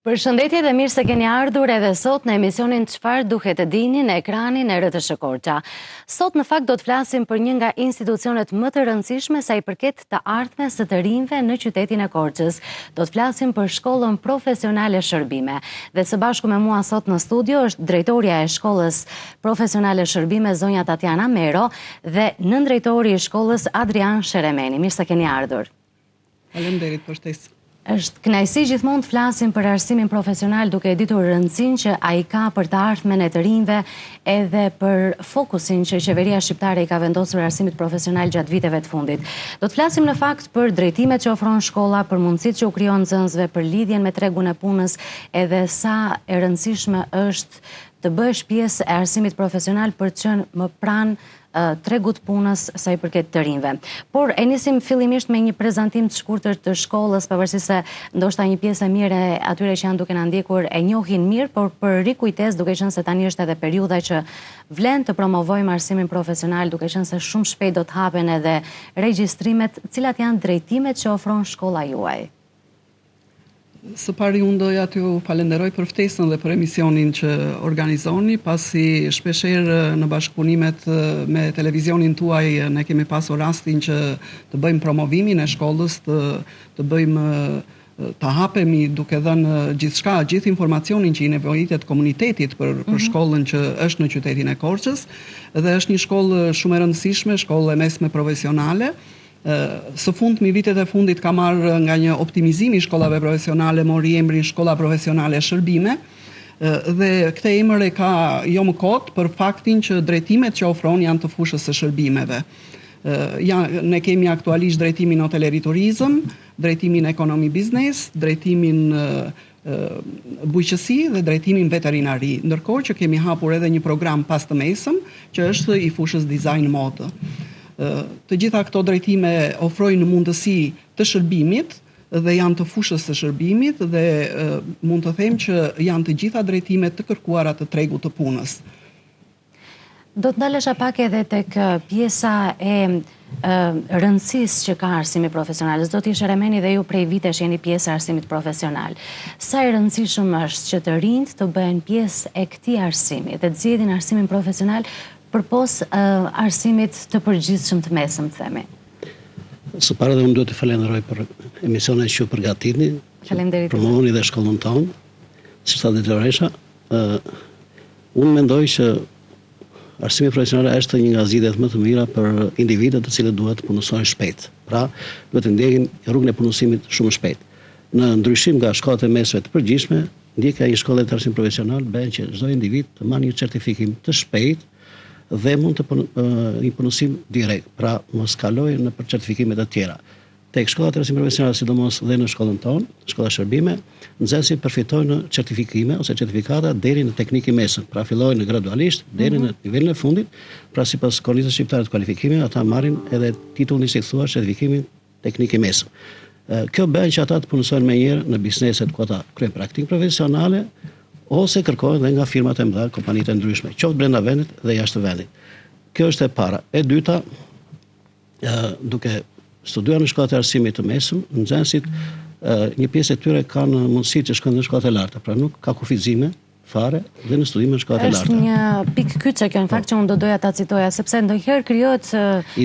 Përshëndetje dhe mirë se keni ardhur edhe sot në emisionin Çfarë duhet të dini në ekranin e RTS Korça. Sot në fakt do të flasim për një nga institucionet më të rëndësishme sa i përket të ardhmes së të rinjve në qytetin e Korçës. Do të flasim për shkollën profesionale Shërbime. Dhe së bashku me mua sot në studio është drejtoria e shkollës profesionale Shërbime zonja Tatiana Mero dhe nëndrejtori i shkollës Adrian Sheremeni. Mirë se keni ardhur. Faleminderit për ftesë. Është kënaqësi gjithmonë të flasim për arsimin profesional duke e ditur rëndësinë që ai ka për të ardhmen e të rinjve edhe për fokusin që qeveria shqiptare i ka vendosur arsimit profesional gjatë viteve të fundit. Do të flasim në fakt për drejtimet që ofron shkolla, për mundësitë që u krijon nxënësve, për lidhjen me tregun e punës, edhe sa e rëndësishme është të bëhesh pjesë e arsimit profesional për të qenë më pranë tregut punës sa i përket të rinjve. Por e nisim fillimisht me një prezantim të shkurtër të shkollës, pavarësisht se ndoshta një pjesë e mirë e atyre që janë duke na ndjekur e njohin mirë, por për rikujtesë, duke qenë se tani është edhe periudha që vlen të promovojmë arsimin profesional, duke qenë se shumë shpejt do të hapen edhe regjistrimet, cilat janë drejtimet që ofron shkolla juaj. Së pari unë doja t'ju falenderoj për ftesën dhe për emisionin që organizoni, pasi shpeshherë në bashkëpunimet me televizionin tuaj ne kemi pasur rastin që të bëjmë promovimin e shkollës, të bëjmë të hapemi duke dhënë gjithçka, gjithë informacionin që i nevojitet komunitetit për shkollën që është në qytetin e Korçës, dhe është një shkollë shumë e rëndësishme, shkollë e mesme profesionale. Së fundmi vitet e fundit ka marrë nga një optimizim i shkollave profesionale, mori emrin Shkolla Profesionale Shërbime, dhe këtë emër e ka jo më kot për faktin që drejtimet që ofron janë të fushës së shërbimeve. Ne kemi aktualisht drejtimin hoteleri turizëm, drejtimin ekonomi biznes, drejtimin bujqësi dhe drejtimin veterinari, ndërkohë që kemi hapur edhe një program pas të mesëm që është i fushës dizajn modë. Të gjitha këto drejtime ofrojnë mundësi të shërbimit dhe janë të fushës së shërbimit dhe mund të them që janë të gjitha drejtimet të kërkuara të tregut të punës. Do të ndalesha pak edhe tek pjesa e rëndësisë që ka arsimi profesional. Zoti Sheremeni dhe ju prej vitesh jeni pjesë e arsimit profesional. Sa i rëndësishëm është që të rinjt të bëhen pjesë e këtij arsimi dhe të zgjedhin arsimin profesional përpos arsimit të përgjithshëm të mesëm, themi. Së pare dhe unë duhet të falenderoj për emisionet që ju përgatitni, promovoni dhe shkollën tonë, si sa drejtoresha. Unë mendoj që arsimi profesional është një nga zgjidhjet më të mira për individët të cilët duhet të punësojnë shpejt. Pra, duhet të ndjekin rrugën e punësimit shumë shpejt. Në ndryshim nga shkollat e mesme të përgjithshme, ndjekja e një shkolle të arsimit profesional bën që çdo individ të marrë një certifikim të shpejt dhe mund të një punësim direkt, pra mos kalojë në për certifikimet e tjera. Tek shkollat e arsimit profesional, sidomos dhe në shkollën tonë, shkolla Shërbime, nxënësit përfitojnë certifikime ose certifikata deri në teknik i mesëm, pra fillojnë gradualisht deri në nivelin e fundit, pra sipas Koalisë Shqiptare të Kualifikimeve, ata marrin edhe titullin si thua certifikimin teknik i mesëm. Kjo bën që ata të punësojnë më njëherë në bizneset ku ata kryejnë praktikë profesionale ose kërkohen dhe nga firmat e mëdha, kompanitë e ndryshme, qoftë brenda vendit dhe jashtë vendit. Kjo është e para. E dyta, duke studiuar në shkollat e arsimit të mesëm, nxënësit një pjesë e tyre kanë mundësi të shkojnë në shkollat e larta, pra nuk ka kufizime fare dhe në studime në shkollat e larta. Është një pikë kyçe kjo në fakt që unë do doja ta citoja, sepse ndonjëherë krijohet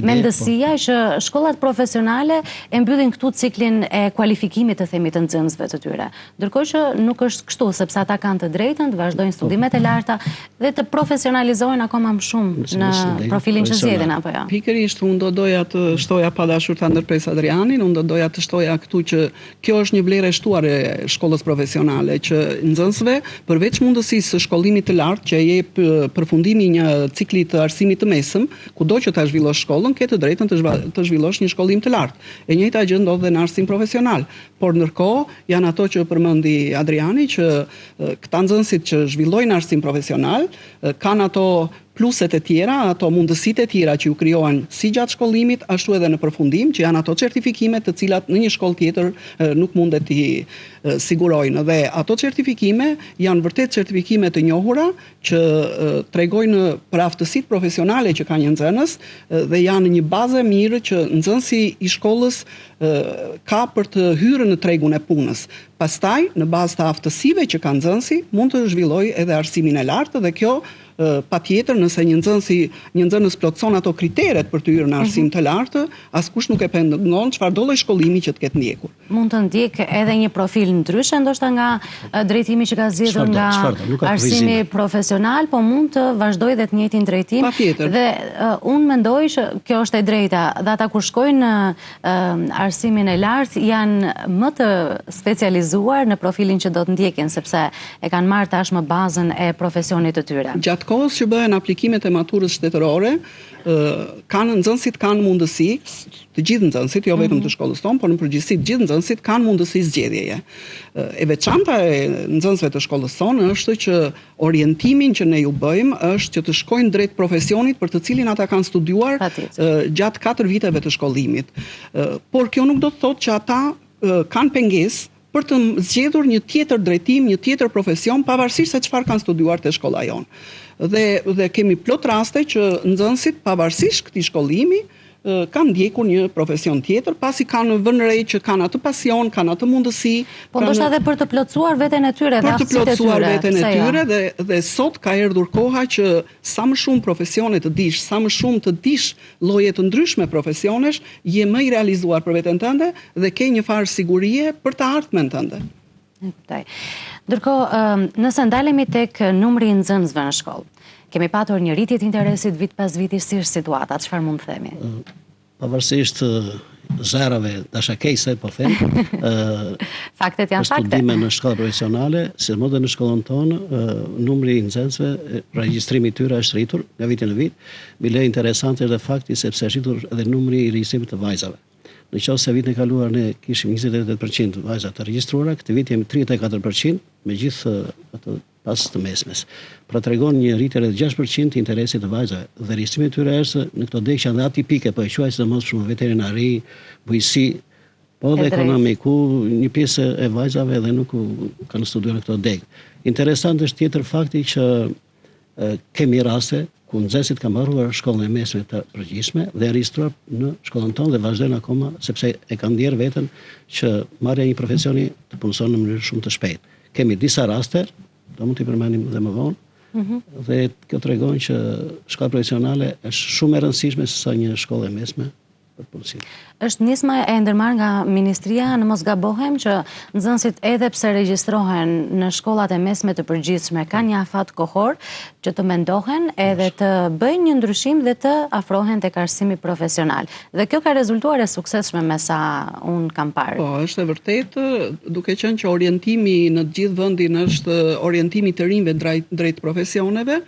mendësia që shkollat profesionale e mbyllin këtu ciklin e kualifikimit të themi të nxënësve të tyre. Ndërkohë që nuk është kështu, sepse ata kanë të drejtën të vazhdojnë studimet e larta dhe të profesionalizohen akoma më shumë në profilin që zgjedhin apo jo. Pikërisht unë do doja të shtoja pa dashur ta ndërpres Adrianin, unë do doja të shtoja këtu që kjo është një vlerë e shtuar e shkollës profesionale që nxënësve përveç mundësisë së shkollimit të lartë që jep përfundimi një cikli të arsimit të mesëm, kudo që ta zhvillosh shkollën, ke të drejtën të zhvillosh një shkollim të lartë. E njëjta gjë ndodh dhe në arsim profesional. Por ndërkohë janë ato që përmendi Adriani që këta nxënësit që zhvillojnë arsim profesional kanë ato pluset e tjera, ato mundësitë e tjera që ju krijohen si gjatë shkollimit, ashtu edhe në përfundim, që janë ato certifikime të cilat në një shkollë tjetër nuk mundet t'i sigurojnë. Dhe ato certifikime janë vërtet certifikime të njohura që tregojnë për aftësitë profesionale që ka një nxënës dhe janë një bazë e mirë që nxënësi i shkollës ka për të hyrë në tregun e punës. Pastaj, në bazë të aftësive që ka nxënësi, mund të zhvillojë edhe arsimin e lartë dhe kjo patjetër nëse një nxënës plotëson ato kriteret për të hyrë në arsim të lartë, askush nuk e pengon çfarë do lloj shkollimi që të ketë ndjekur. Mund të ndjekë edhe një profil ndryshe ndoshta nga drejtimi që ka zgjedhur nga arsimi profesional, po mund të vazhdojë dhe të njëjtin drejtim. Patjetër. Dhe unë mendoj që kjo është e drejta. Dhe ata kur shkojnë në arsimin e lartë janë më të specializuar në profilin që do të ndjekin, sepse e kanë marrë tashmë bazën e profesionit të tyre. Gjatë kohës që bëhen aplikimet e maturës shtetërore, nxënësit kanë mundësi, të gjithë nxënësit, jo vetëm të shkollës tonë, por në përgjithësi të gjithë nxënësit kanë mundësi zgjedhjeje. E veçanta e nxënësve të shkollës tonë është që orientimin që ne ju bëjmë është që të shkojnë drejt profesionit për të cilin ata kanë studiuar gjatë 4 viteve të shkollimit. Por kjo nuk do të thotë që ata kanë pengesë për të zgjedhur një tjetër drejtim, një tjetër profesion, pavarësisht se çfarë kanë studiuar te shkolla jonë. Dhe kemi plot raste që nxënësit pavarësisht këtij shkollimi kanë ndjekur një profesion tjetër, pasi kanë vënë re që kanë atë pasion, kanë atë mundësi. Po ndoshta edhe për të plotësuar veten e tyre dhe aftësitë e tyre. Për të plotësuar veten e tyre dhe sot ka erdhur koha që sa më shumë profesione të dish, sa më shumë të dish lloje të ndryshme profesionesh, je më i realizuar për veten tënde dhe ke një farë sigurie për të ardhmen tënde. Ndërkohë, nëse ndalemi tek numri i nxënësve në shkollë, kemi patur një rritje të interesit vit pas viti, si është situata, çfarë mund të themi? Pavarësisht zerave dashakejse, po them, faktet janë fakte. Studime në shkolla profesionale, sidomos në shkollën tonë, numri i nxënësve, regjistrimi i tyre është rritur nga viti në vit. Bile interesante është fakti sepse është rritur edhe numri i regjistrimit të vajzave. Në qoftë se vitin e kaluar ne kishim 28% vajza të regjistruara, këtë vit jemi 34%, megjithë atë pas të mesmes. Pra tregon një rritje rreth 6% të interesit të vajzave. Dhe regjistrimi i tyre është në këto degë që janë atipike, po e quaj sidomos për veterinari, bujqësi, po dhe ekonomi, ku një pjesë e vajzave edhe nuk kanë studiuar në këto degë. Interesant është tjetër fakti që kemi raste ku nxënësit kanë mbaruar shkollën e mesme të përgjithshme dhe regjistruar në shkollën tonë dhe vazhdojnë akoma sepse e kanë ndjerë veten që marrja e një profesioni të punëson në mënyrë shumë të shpejtë. Kemi disa raste, do mund t'i përmendim dhe më vonë, dhe kjo tregon që shkolla profesionale është shumë e rëndësishme se sa një shkollë e mesme për punësim. Është nisma e ndërmarrë nga Ministria, në mos gabohem, që nxënësit edhe pse regjistrohen në shkollat e mesme të përgjithshme kanë një afat kohor që të mendohen edhe të bëjnë një ndryshim dhe të afrohen tek arsimi profesional. Dhe kjo ka rezultuar e suksesshme me sa unë kam parë. Po, është e vërtetë, duke qenë që orientimi në të gjithë vendin është orientimi të rinjve drejt profesioneve.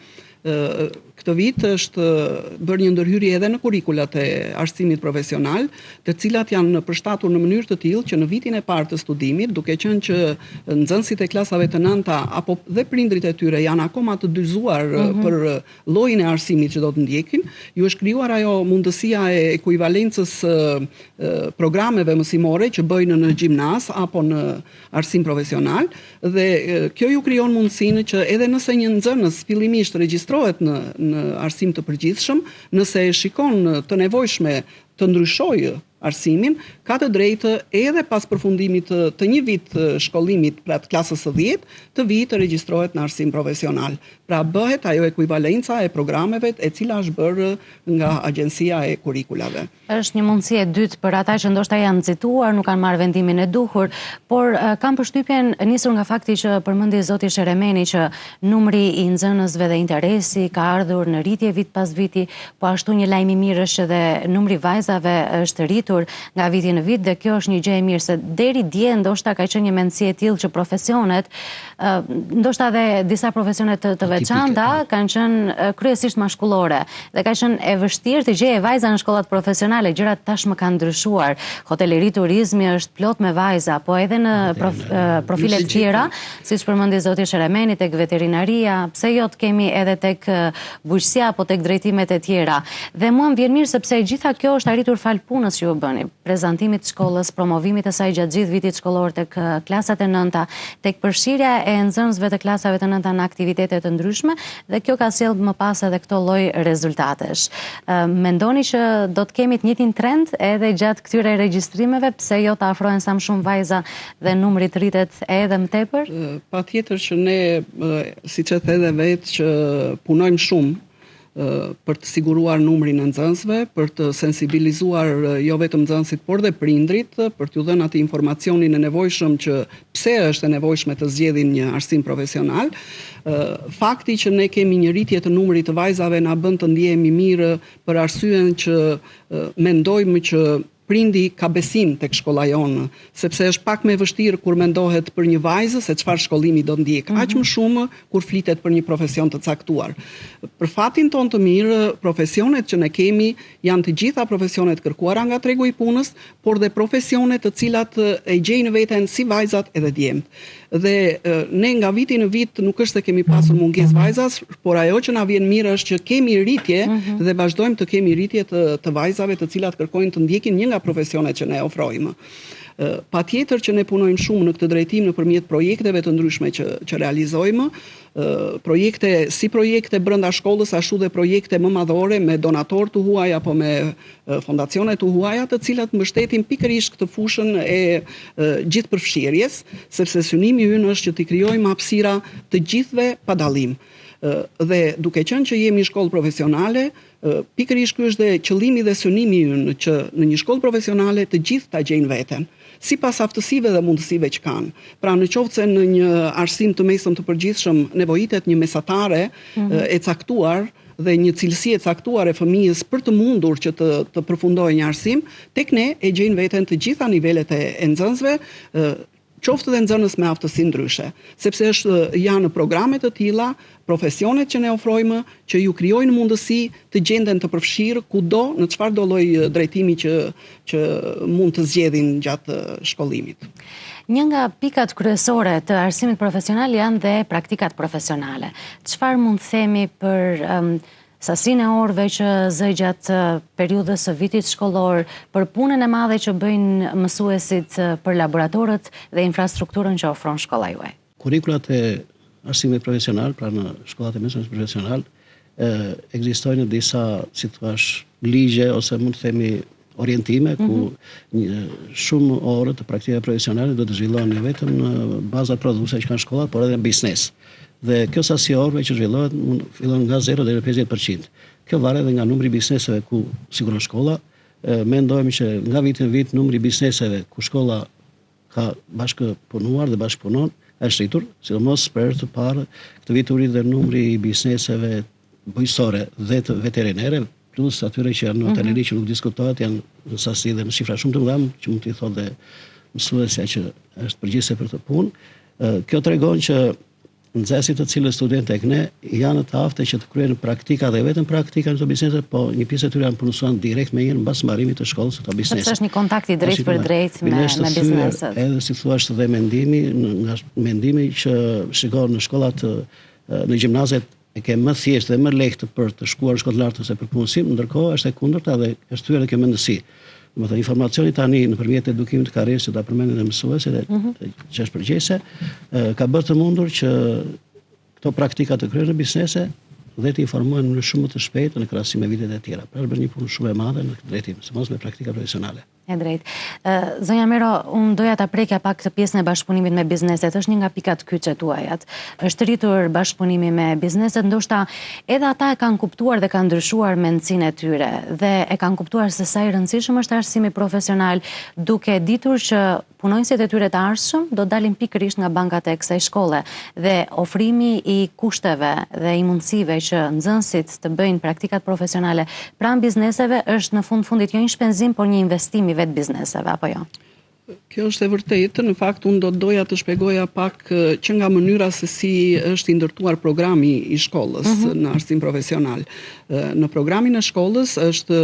Këtë vit është bërë një ndërhyrje edhe në kurrikulat e arsimit profesional, të cilat janë përshtatur në mënyrë të tillë që në vitin e parë të studimit, duke qenë që nxënësit e klasave të nënta apo dhe prindrit e tyre janë akoma të dyzuar për llojin e arsimit që do të ndjekin, ju është krijuar ajo mundësia e ekuivalencës programeve mësimore që bëjnë në gjimnaz apo në arsim profesional, dhe kjo ju krijon mundësinë që edhe nëse një nxënës fillimisht regjistrohet në arsim të përgjithshëm, nëse e shikon të nevojshme të ndryshojë arsimin, ka të drejtë edhe pas përfundimit të një vit shkollimit, pra të klasës së 10, të vijë të regjistrohet në arsim profesional. Pra bëhet ajo ekuivalenca e programeve e cila është bërë nga Agjencia e Kurrikulave. Është një mundësi e dytë për ata që ndoshta janë nxituar, nuk kanë marrë vendimin e duhur, por kam përshtypjen nisur nga fakti që përmendi zoti Sheremeni që numri i nxënësve dhe interesi ka ardhur në rritje vit pas viti, po ashtu një lajm i mirë është edhe numri vajzave është rritur rritur nga viti në vit dhe kjo është një gjë e mirë se deri dje ndoshta ka qenë një mendësi e tillë që profesionet, ndoshta edhe disa profesionet të veçanta kanë qenë kryesisht mashkullore dhe ka qenë e vështirë të gjejë vajza në shkollat profesionale. Gjërat tashmë kanë ndryshuar. Hoteleri, turizmi është plot me vajza, po edhe në profile të tjera, siç përmendi zoti Sheremeni, tek veterinaria, pse jo të kemi edhe tek bujqësia apo tek drejtimet e tjera. Dhe mua më vjen mirë sepse gjitha kjo është arritur fal punës që u bëni, prezantimit të shkollës, promovimit të saj gjatë gjithë vitit shkollor tek klasat e nënta, tek përfshirja e nxënësve të klasave të nënta në aktivitete të ndryshme dhe kjo ka sjellë më pas edhe këto lloj rezultatesh. Mendoni që do të kemi të njëjtin trend edhe gjatë këtyre regjistrimeve, pse jo të afrohen sa më shumë vajza dhe numri të rritet edhe më tepër? Patjetër që ne, siç e the edhe vetë, që punojmë shumë për të siguruar numrin e nxënësve, për të sensibilizuar jo vetëm nxënësit, por dhe prindrit, për t'u dhënë atë informacionin e nevojshëm që pse është e nevojshme të zgjedhin një arsim profesional. Fakti që ne kemi një rritje të numrit të vajzave na bën të ndjehemi mirë për arsyen që mendojmë që prindi ka besim tek shkolla jonë, sepse është pak më vështirë kur mendohet për një vajzë se çfarë shkollimi do ndjek, aq më shumë kur flitet për një profesion të caktuar. Për fatin tonë të mirë, profesionet që ne kemi janë të gjitha profesionet kërkuara nga tregu i punës, por dhe profesionet të cilat e gjejnë veten si vajzat edhe djemt. Dhe ne nga viti në vit nuk është se kemi pasur mungesë vajzas, por ajo që na vjen mirë është që kemi rritje dhe vazhdojmë të kemi rritje të vajzave të cilat kërkojnë të ndjekin një nga profesionet që ne ofrojmë. Patjetër që ne punojmë shumë në këtë drejtim nëpërmjet projekteve të ndryshme që realizojmë, si projekte brenda shkollës, ashtu dhe projekte më madhore me donatorë të huaj apo me fondacione të huaja, të cilat mbështetin pikërisht këtë fushën e gjithë përfshirjes, sepse synimi ynë është që t'i krijojmë hapësira të gjithëve pa dallim. Dhe duke qenë që jemi shkollë profesionale, pikërisht ky është dhe qëllimi dhe synimi ynë që në një shkollë profesionale të gjithë ta gjejnë veten, sipas aftësive dhe mundësive që kanë. Pra në qoftë se në një arsim të mesëm të përgjithshëm nevojitet një mesatare e caktuar dhe një cilësi e caktuar e fëmijës për të mundur që të përfundojë një arsim, tek ne e gjejnë veten të gjitha nivelet e nxënësve, qoftë dhe nxënës me aftësi ndryshe, sepse janë programe të tilla, profesionet që ne ofrojmë, që ju krijojnë mundësi të gjenden të përfshirë kudo në çfarëdo lloj drejtimi që mund të zgjedhin gjatë shkollimit. Një nga pikat kryesore të arsimit profesional janë dhe praktikat profesionale. Çfarë mund të themi për sasinë e orëve që zë gjatë periudhës së vitit shkollor, për punën e madhe që bëjnë mësuesit për laboratorët dhe infrastrukturën që ofron shkolla juaj? Kurrikulat e arsimit profesional, pra në shkollat e mesme profesional, ekzistojnë disa, si thua, ligje ose mund të themi orientime ku shumë orë të praktikave profesionale do të zhvillohen jo vetëm në bazat prodhuese që kanë shkollat, por edhe në biznes. Dhe kjo sasi orëve që zhvillohet fillon nga 0 deri në 50%. Kjo varet edhe nga numri i bizneseve ku siguron shkolla. Mendojmë që nga vit në vit numri i bizneseve ku shkolla ka bashkëpunuar dhe bashkëpunon është rritur, sidomos për herë të parë këtë vit u rrit dhe numri i bizneseve bujqësore dhe të veterinere, plus atyre që janë në hoteleri që nuk diskutohet, janë në sasi dhe në shifra shumë të mëdha, që mund t'i thotë dhe mësuesja që është përgjegjëse për të punë. Kjo tregon që nxënësit të cilët student tek ne janë të aftë që të kryejnë praktika dhe vetëm praktika në këto biznese, po një pjesë e tyre janë punuar direkt me njërin mbas mbarimit të shkollës së këto biznese. Sepse është një kontakt i drejtë për drejtë me bizneset. Edhe si thua dhe mendimi që shikon në shkollat në gjimnazet e ke më thjeshtë dhe më lehtë për të shkuar në shkollë të lartë ose për punësim, ndërkohë është e kundërta dhe është thyer edhe kjo mendësi. Domethënë informacioni tani nëpërmjet edukimit të karrierës që ta përmendin edhe mësuesit që është përgjegjëse, ka bërë të mundur që këto praktika të kryen në biznese dhe të informohen në shumë më të shpejtë në krahasim me vitet e tjera. Pra është bërë një punë shumë e madhe në këtë drejtim, sidomos me praktika profesionale. E drejtë. Zonja Mero, unë doja ta prekja pak të pjesën e bashkëpunimit me bizneset. Është një nga pikat kyçe tuajat. Është rritur bashkëpunimi me bizneset, ndoshta edhe ata e kanë kuptuar dhe kanë ndryshuar mendsinë e tyre dhe e kanë kuptuar se sa i rëndësishëm është arsimi profesional, duke ditur që punonjësit e tyre të ardhshëm do dalin pikërisht nga bankat e kësaj shkolle dhe ofrimi i kushteve dhe i mundësive që nxënësit të bëjnë praktikat profesionale pranë bizneseve është në fundit jo një shpenzim, por një investim i vetë bizneseve, apo jo? Kjo është e vërtetë, në fakt unë doja të shpjegoja pak që nga mënyra se si është i ndërtuar programi i shkollës në arsim profesional. Në programin e shkollës është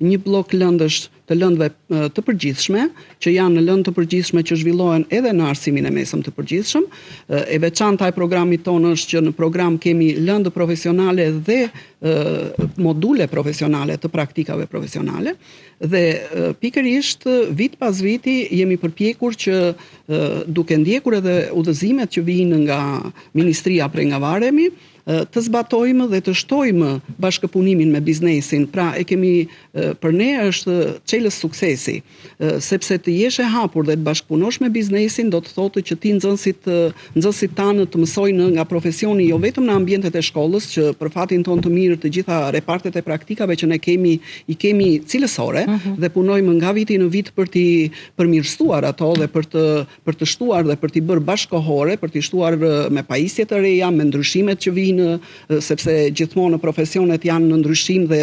një blok lëndësh të lëndëve të përgjithshme, që janë në lëndë të përgjithshme që zhvillohen edhe në arsimin e mesëm të përgjithshëm. E veçanta e programit tonë është që në program kemi lëndë profesionale dhe module profesionale të praktikave profesionale, dhe pikërisht vit pas viti jemi përpjekur që duke ndjekur edhe udhëzimet që vijnë nga Ministria prej nga varemi, të zbatojmë dhe të shtojmë bashkëpunimin me biznesin. Pra e kemi, për ne është çelës suksesi, sepse të jesh e hapur dhe të bashkëpunosh me biznesin do të thotë që ti nxënësit tanë të mësojnë nga profesioni, jo vetëm në ambientet e shkollës, që për fatin ton të mirë të gjitha repartet e praktikave që ne i kemi cilësore dhe punojmë nga viti në vit për t'i përmirësuar ato dhe për të shtuar dhe për t'i bërë bashkëkohore, për t'i shtuar me pajisje të reja, me ndryshimet që vijnë, sepse gjithmonë profesionet janë në ndryshim dhe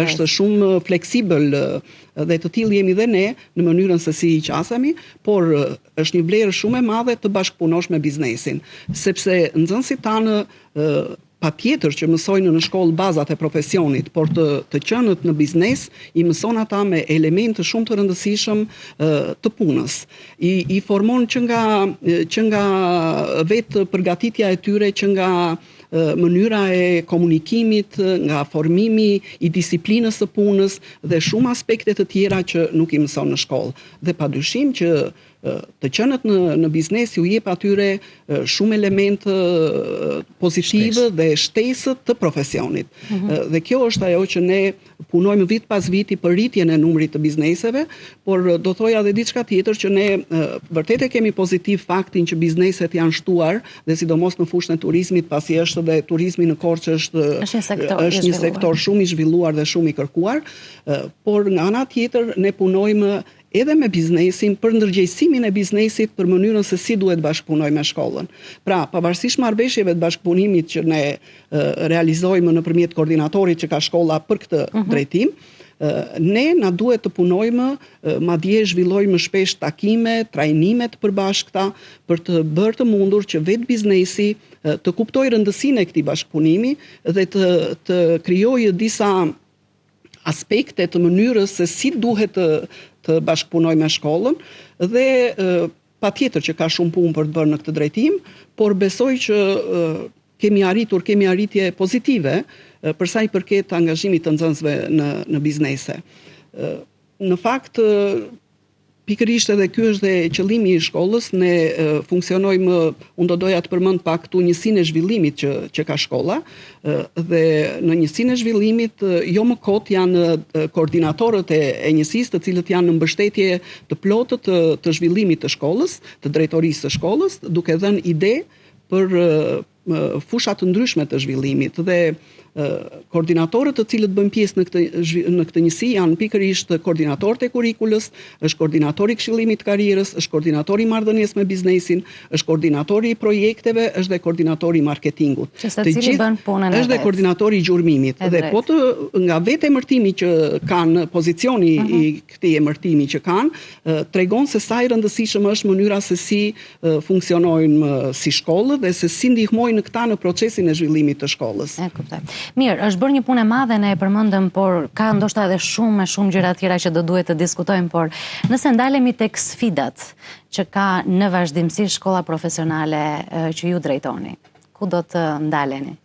është shumë fleksibël dhe të tillë jemi dhe ne në mënyrën se si i qasemi, por është një vlerë shumë e madhe të bashkëpunosh me biznesin, sepse nxënësit tanë patjetër që mësojnë në shkollë bazat e profesionit, por të qenët në biznes i mëson ata me elemente shumë të rëndësishëm të punës. I formon që nga vetë përgatitja e tyre, që nga mënyra e komunikimit, nga formimi i disiplinës së punës dhe shumë aspekte të tjera që nuk i mëson në shkollë. Dhe padyshim që të qenët në biznes ju jep atyre shumë elemente pozitive dhe shtesët të profesionit. Dhe kjo është ajo që ne punojmë vit pas viti për rritjen e numrit të bizneseve, por do thoja edhe diçka tjetër, që ne vërtet e kemi pozitiv faktin që bizneset janë shtuar, dhe sidomos në fushën e turizmit, pasi është dhe turizmi në Korçë është një sektor shumë i zhvilluar dhe shumë i kërkuar, por nga ana tjetër ne punojmë edhe me biznesin për ndërgjegjësimin e biznesit për mënyrën se si duhet bashkëpunoj me shkollën. Pra, pavarësisht marrëveshjeve të bashkëpunimit që ne realizojmë nëpërmjet koordinatorit që ka shkolla për këtë drejtim, ne na duhet të punojmë, madje zhvillojmë shpesh takime, trajnime të përbashkëta për të bërë të mundur që vetë biznesi të kuptojë rëndësinë e këtij bashkëpunimi dhe të krijojë disa aspekte të mënyrës se si duhet të bashkëpunoj me shkollën, dhe patjetër që ka shumë punë për të bërë në këtë drejtim, por besoj që kemi arritje pozitive për sa i përket angazhimit të nxënësve në biznese. Në fakt, pikërisht edhe ky është dhe qëllimi i shkollës. Ne funksionojmë, unë do doja të përmend pak këtu njësinë e zhvillimit që ka shkolla, dhe në njësinë e zhvillimit jo më kot janë koordinatorët e njësisë, të cilët janë në mbështetje të plotë të zhvillimit të shkollës, të drejtorisë së shkollës, duke dhënë ide për fusha të ndryshme të zhvillimit, dhe koordinatorët të cilët bëjnë pjesë në këtë njësi janë pikërisht koordinatorët e kurikulës, është koordinatori i këshillimit të karrierës, është koordinatori i marrëdhënies me biznesin, është koordinatori i projekteve, është dhe koordinatori i marketingut. Është dhe koordinatori i gjurmimit. Dhe po nga vetë emërtimi që kanë, pozicioni i këtij emërtimi që kanë, tregon se sa i rëndësishëm është mënyra se si funksionojnë si shkollë dhe se si ndihmojnë këta në procesin e zhvillimit të shkollës. E kuptoj. Mirë, është bërë një punë e madhe, ne e përmendëm, por ka ndoshta edhe shumë gjëra tjera që do duhet të diskutojmë, por nëse ndalemi tek sfidat që ka në vazhdimsi shkolla profesionale që ju drejtoni, ku do të ndaleni?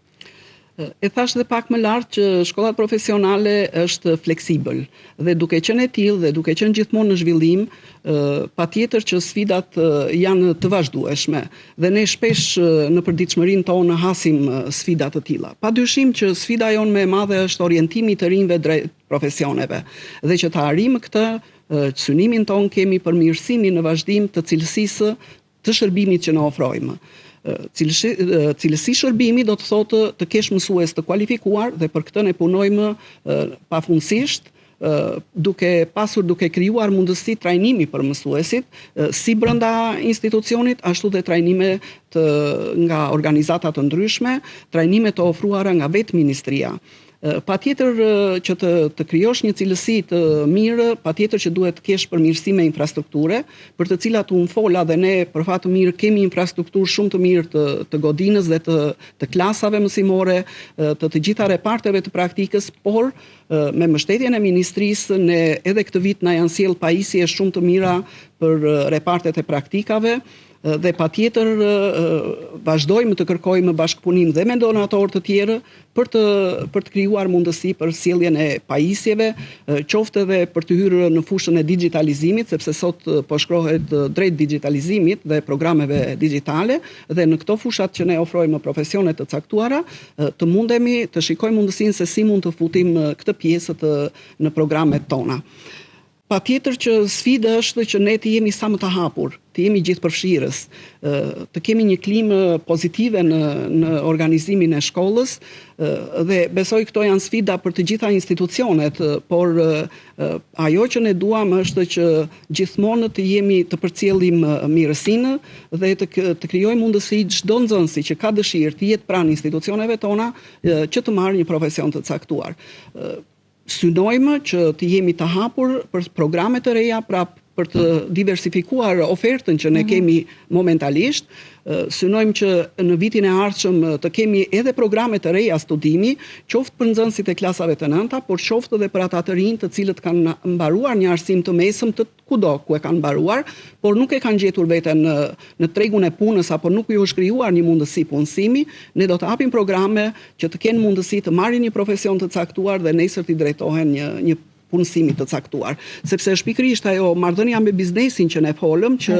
E thash dhe pak më lartë që shkollat profesionale është fleksibël, dhe duke qenë e tillë dhe duke qenë gjithmonë në zhvillim, patjetër që sfidat janë të vazhdueshme, dhe ne shpesh në përditshmërinë tonë hasim sfida të tilla. Padyshim që sfida jonë më e madhe është orientimi të rinjve drejt profesioneve, dhe që të arrijmë këtë, synimin tonë kemi për mirësimin në vazhdim të cilësisë të shërbimit që ne ofrojmë. Cilësi shërbimi do të thotë të kesh mësues të kualifikuar, dhe për këtë ne punojmë pafundësisht, duke krijuar mundësi trajnimi për mësuesit, si brenda institucionit, ashtu dhe trajnime nga organizata të ndryshme, trajnime të ofruara nga vetë ministria. Patjetër që të krijosh një cilësi të mirë, patjetër që duhet të kesh përmirësime infrastrukture, për të cilat unë fola dhe ne për fat të mirë kemi infrastrukturë shumë të mirë të godinës dhe të klasave mësimore, të gjitha reparteve të praktikës, por me mbështetjen e ministrisë ne edhe këtë vit na janë sjell pajisje shumë të mira për repartet e praktikave. Dhe patjetër vazhdojmë të kërkojmë bashkëpunim dhe me donatorë të tjerë për të krijuar mundësi për sjelljen e pajisjeve, qoftë edhe për të hyrë në fushën e digitalizimit, sepse sot po shkrohet drejt digitalizimit dhe programeve digjitale, dhe në këto fushat që ne ofrojmë profesione të caktuara, të mundemi të shikojmë mundësinë se si mund të futim këtë pjesë në programet tona. Patjetër që sfida është që ne të jemi sa më të hapur, të jemi gjithëpërfshirës, të kemi një klimë pozitive në organizimin e shkollës, dhe besoj këto janë sfida për të gjitha institucionet, por ajo që ne duam është që gjithmonë të përcjellim mirësinë dhe të krijojmë mundësi çdo nxënësi që ka dëshirë të jetë pranë institucioneve tona që të marrë një profesion të caktuar. Synojmë që të jemi të hapur për programe të reja, pra për të diversifikuar ofertën që ne kemi momentalisht. Synojmë që në vitin e ardhshëm të kemi edhe programe të reja studimi, qoftë për nxënësit e klasave të nënta, por qoftë edhe për ata të rinj të cilët kanë mbaruar një arsim të mesëm të kudo ku e kanë mbaruar, por nuk e kanë gjetur veten në tregun e punës apo nuk ju është krijuar një mundësi punësimi. Ne do të hapim programe që të kenë mundësi të marrin një profesion të caktuar dhe nesër të drejtohen një punësimit të caktuar, sepse është pikërisht ajo marrëdhënia me biznesin që ne folëm, që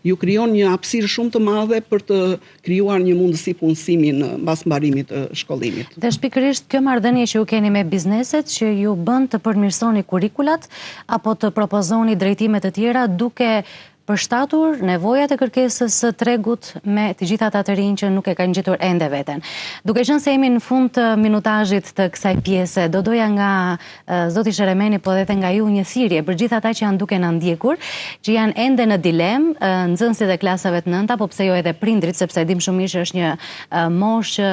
ju krijon një hapësirë shumë të madhe për të krijuar një mundësi punësimi mbas mbarimit të shkollimit. Dhe është pikërisht kjo marrëdhënie që ju keni me bizneset që ju bën të përmirësoni kurrikulat apo të propozoni drejtime të tjera duke përshtatur nevojat e kërkesës së tregut me të gjitha ata të rinj që nuk e kanë gjetur ende veten. Duke qenë se jemi në fund të minutazhit të kësaj pjese, do doja nga zoti Sheremeni po edhe nga ju një thirrje për gjithë ata që janë duke na ndjekur, që janë ende në dilemë, nxënësit e klasave të nënta, po pse jo edhe prindrit, sepse dim shumë mirë që është një moshë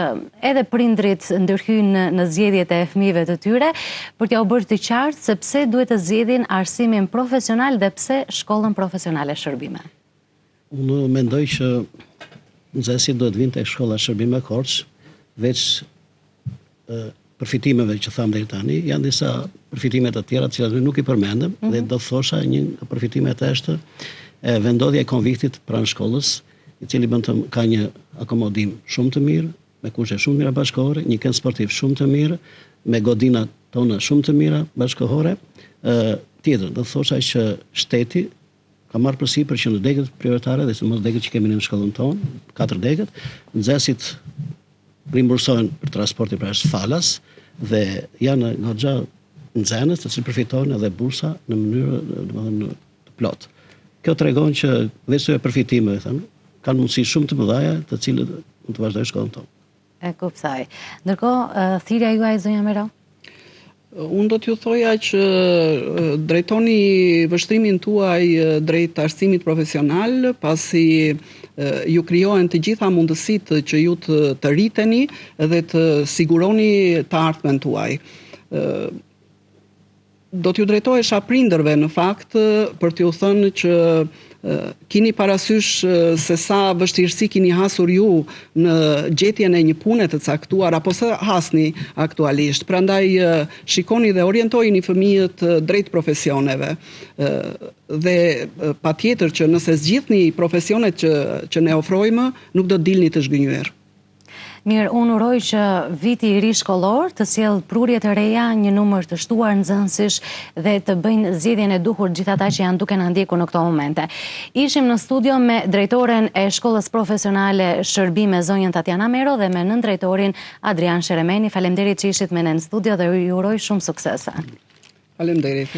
edhe prindrit ndërhyjnë në zgjedhjet e fëmijëve të tyre, për t'ia bërë të qartë se pse duhet të zgjedhin arsimin profesional dhe pse shkollën profesionale shërbime. Unë mendoj që nxënësit duhet vinë tek shkolla shërbime Korç, veç përfitimeve që thamë deri tani, janë disa përfitime të tjera të cilat nuk i përmendëm, dhe do thosha një nga përfitimet është vendodhja e konviktit pranë shkollës, i cili bën të ka një akomodim shumë të mirë, me kushte shumë mira bashkëkohore, një kënd sportiv shumë të mirë, me godinat tona shumë të mira bashkëkohore. Tjetër, do thosha që shteti ka marrë përsipër që në degët prioritare, dhe sidomos degët që kemi në shkollën tonë, 4 degët, nxënësit rimbursohen për transportin pranë falas dhe janë goxha nxënës të cilët përfitojnë edhe bursa në mënyrë domethënë të plotë. Kjo tregon që vetë përfitimeve kanë mundësi shumë të mëdha të cilët mund të vazhdojnë shkollën tonë. E kuptoj. Ndërkohë, thirrja juaj zonja Mero? Unë do t'ju thoja që drejtoni vështrimin tuaj drejt arsimit profesional, pasi ju krijohen të gjitha mundësitë që ju të rriteni dhe të siguroni të ardhmen tuaj. Do t'ju drejtohesha prindërve në fakt për t'ju thënë që kini parasysh se sa vështirësi kini hasur ju në gjetjen e një pune të caktuar apo sa hasni aktualisht. Prandaj shikoni dhe orientojini fëmijët drejt profesioneve. Dhe patjetër që nëse zgjidhni profesionet që ne ofrojmë, nuk do të dilni të zhgënjyer. Mirë, unë uroj që viti i ri shkollor të sjellë prurje të reja, një numër të shtuar nxënësish dhe të bëjnë zgjedhjen e duhur gjithë ata që janë duke na ndjekur në këto momente. Ishim në studio me drejtoren e Shkollës Profesionale Shërbime zonjën Tatjana Mero dhe me nëndrejtorin Adrian Sheremeni. Faleminderit që ishit me ne në studio dhe ju uroj shumë suksese. Faleminderit.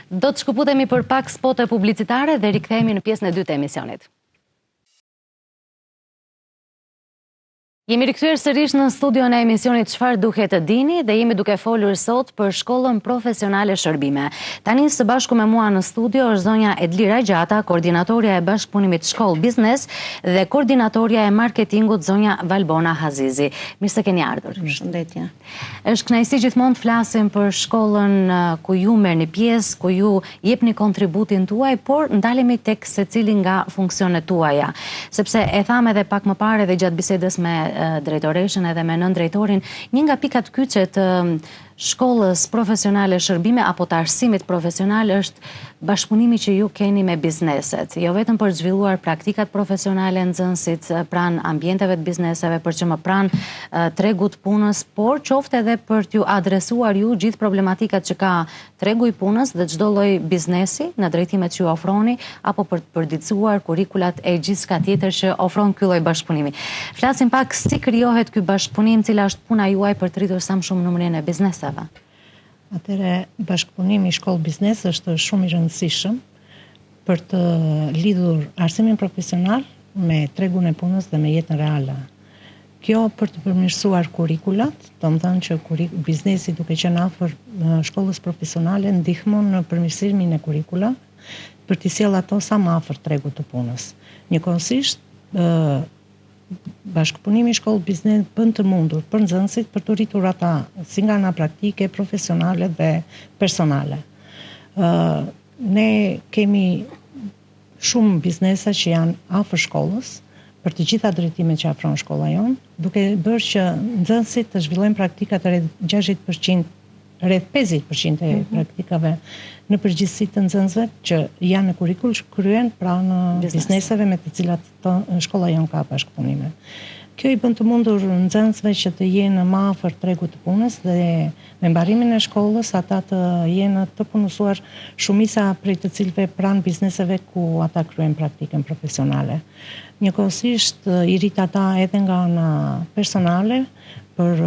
Do të shkëputemi për pak spote publicitare dhe rikthehemi në pjesën e dytë të emisionit. Jemi rikthyer sërish në studion e emisionit Çfarë duhet të dini dhe jemi duke folur sot për shkollën profesionale shërbime. Tani së bashku me mua në studio është zonja Edlira Gjata, koordinatorja e bashkëpunimit Shkollë Biznes dhe koordinatorja e marketingut zonja Valbona Hazizi. Mirë se keni ardhur. Mirëshëndetje. Është kënaqësi gjithmonë të flasim për shkollën ku ju merrni pjesë, ku ju jepni kontributin tuaj, por ndalemi tek secili nga funksionet tuaja. Sepse e tham edhe pak më parë dhe gjatë bisedës me drejtoreshën edhe me nëndrejtorin, një nga pikat kyçe të shkollës profesionale shërbime apo të arsimit profesional është bashkëpunimi që ju keni me bizneset. Jo vetëm për zhvilluar praktikat profesionale nxënësit pranë ambienteve të bizneseve, për që më pranë tregut punës, por qoftë edhe për t'ju adresuar ju gjithë problematikat që ka tregu i punës dhe çdo lloj biznesi në drejtimet që ju ofroni, apo për të përditësuar kurrikulat e gjithçka tjetër që ofron ky lloj bashkëpunimi. Flasim pak si krijohet ky bashkëpunim, cila është puna juaj për të rritur sa më shumë numrin e bizneseve. Atëre, bashkëpunimi Shkollë Biznes është shumë i rëndësishëm për të lidhur arsimin profesional me tregun e punës dhe me jetën reale. Kjo për të përmirësuar kurrikulat, do të thënë që biznesi duke qenë afër shkollës profesionale ndihmon në përmirësimin e kurrikulave për të sjellë ato sa më afër tregut të punës. Njëkohësisht, bashkëpunimi Shkollë Biznes bën të mundur për nxënësit për të rritur ata si nga ana praktike, profesionale dhe personale. Ne kemi shumë biznesa që janë afër shkollës për të gjitha drejtimet që afron shkolla jonë, duke bërë që nxënësit të zhvillojnë praktikat rreth 60%, rreth 50% e praktikave në përgjithësi të nxënësve që janë në kurrikul kryen pranë bizneseve me të cilat shkolla jonë ka bashkëpunime. Kjo i bën të mundur nxënësve që të jenë më afër tregut të punës dhe me mbarimin e shkollës ata të jenë të punësuar shumica prej të cilëve pranë bizneseve ku ata kryejnë praktikën profesionale. Njëkohësisht i rrit ata edhe nga ana personale për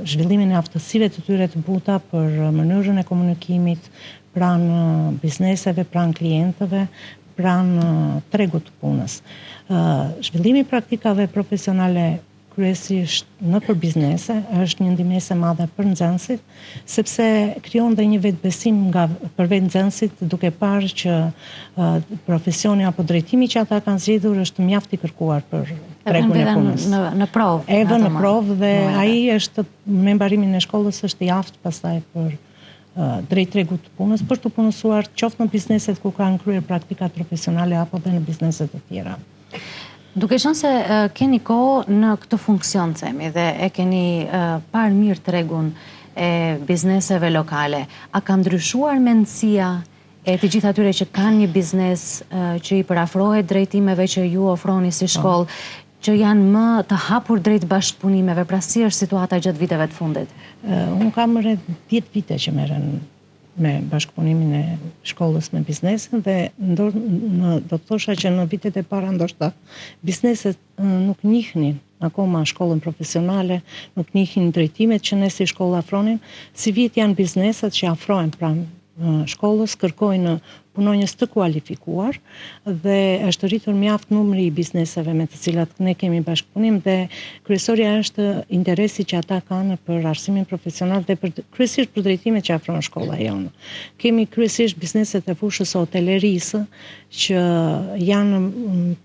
zhvillimin e aftësive të tyre të buta, për mënyrën e komunikimit pranë bizneseve, pranë klientëve, pranë tregut të punës. Zhvillimi i praktikave profesionale kryesisht nëpër biznese është një ndihmëse e madhe për nxënësit, sepse krijon dhe një vetbesim për vetë nxënësit, duke parë që profesioni apo drejtimi që ata kanë zgjedhur është mjaft i kërkuar për tregun e punës. Në provë. E vën në provë dhe ai është me mbarimin e shkollës është i aftë pastaj për drejt tregut të punës për të punësuar qoftë në bizneset ku kanë kryer praktikat profesionale apo dhe në bizneset e tjera. Duke qenë se keni kohë në këtë funksion, themi, dhe e keni parë mirë tregun e bizneseve lokale, a ka ndryshuar mendësia e të gjithë atyre që kanë një biznes që i përafrohet drejtimeve që ju ofroni si shkollë, që janë më të hapur drejt bashkëpunimeve, pra si është situata gjatë viteve të fundit? Unë kam rreth 10 vite që merren me bashkëpunimin e shkollës me biznesin dhe do të thosha që në vitet e para ndoshta bizneset nuk njihnin akoma shkollën profesionale, nuk njihnin drejtimet që ne si shkollë afronin, si vjet janë bizneset që afrohen pranë shkollës, kërkojnë punonjës të kualifikuar dhe është rritur mjaft numri i bizneseve me të cilat ne kemi bashkëpunim dhe kryesorja është interesi që ata kanë për arsimin profesional dhe kryesisht për drejtimet që afron shkolla jonë. Kemi kryesisht bizneset e fushës së hotelerisë që janë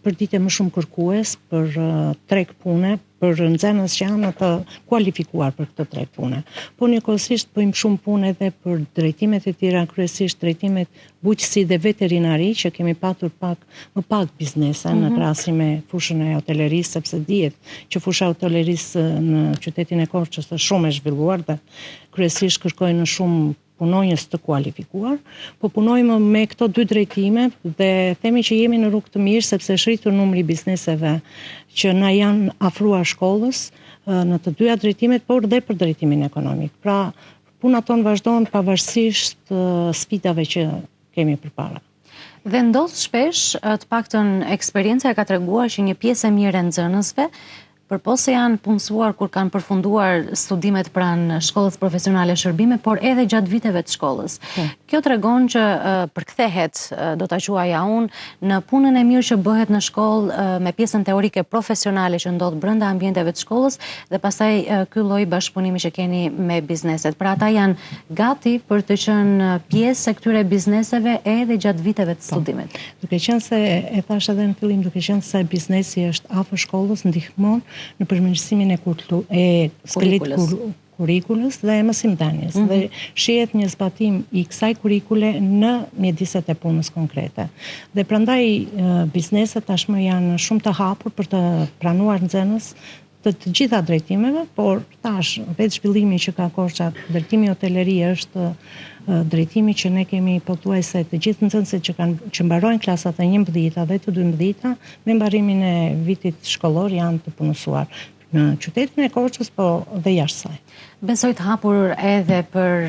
përditje më shumë kërkues për treg pune, për nxënës që janë të kualifikuar për këtë treg pune. Po njëkohësisht bëjmë shumë punë edhe për drejtimet e tjera, kryesisht drejtimet bujqësi dhe veterinari, që kemi patur më pak biznese në krahasim me fushën e hotelerisë, sepse dihet që fusha e hotelerisë në qytetin e Korçës është shumë e zhvilluar dhe kryesisht kërkojnë shumë punonjës të kualifikuar, po punojmë me këto dy drejtime dhe themi që jemi në rrugë të mirë sepse është rritur numri i bizneseve që na janë afruar shkollës në të dyja drejtimet, por dhe për drejtimin ekonomik. Pra, puna tonë vazhdon pavarësisht sfidave që kemi përpara. Dhe ndodh shpesh, të paktën eksperjenca e ka treguar që një pjesë e mirë e nxënësve përpos se janë punësuar kur kanë përfunduar studimet pranë shkollës profesionale shërbime, por edhe gjatë viteve të shkollës. Kjo tregon që përkthehet, do ta quaja unë, në punën e mirë që bëhet në shkollë me pjesën teorike profesionale që ndodh brenda ambienteve të shkollës dhe pastaj ky lloj bashkëpunimi që keni me bizneset. Pra ata janë gati për të qenë pjesë e këtyre bizneseve edhe gjatë viteve të studimit. Duke qenë se e thash edhe në fillim, duke qenë se biznesi është afër shkollës, ndihmon në përmirësimin e skeletit kurikulës dhe mësimdhënies dhe shihet një zbatim i kësaj kurikule në mjediset e punës konkrete. Dhe prandaj bizneset tashmë janë shumë të hapur për të pranuar nxënës të gjitha drejtimeve, por tash vetë zhvillimi që ka Korça, drejtimi hoteleri është drejtimi që ne kemi pothuajse të gjithë nxënësit që mbarojnë klasat e 11 dhe të 12 me mbarimin e vitit shkollor janë të punësuar në qytetin e Korçës, po dhe jashtë saj. Besoj të hapur edhe për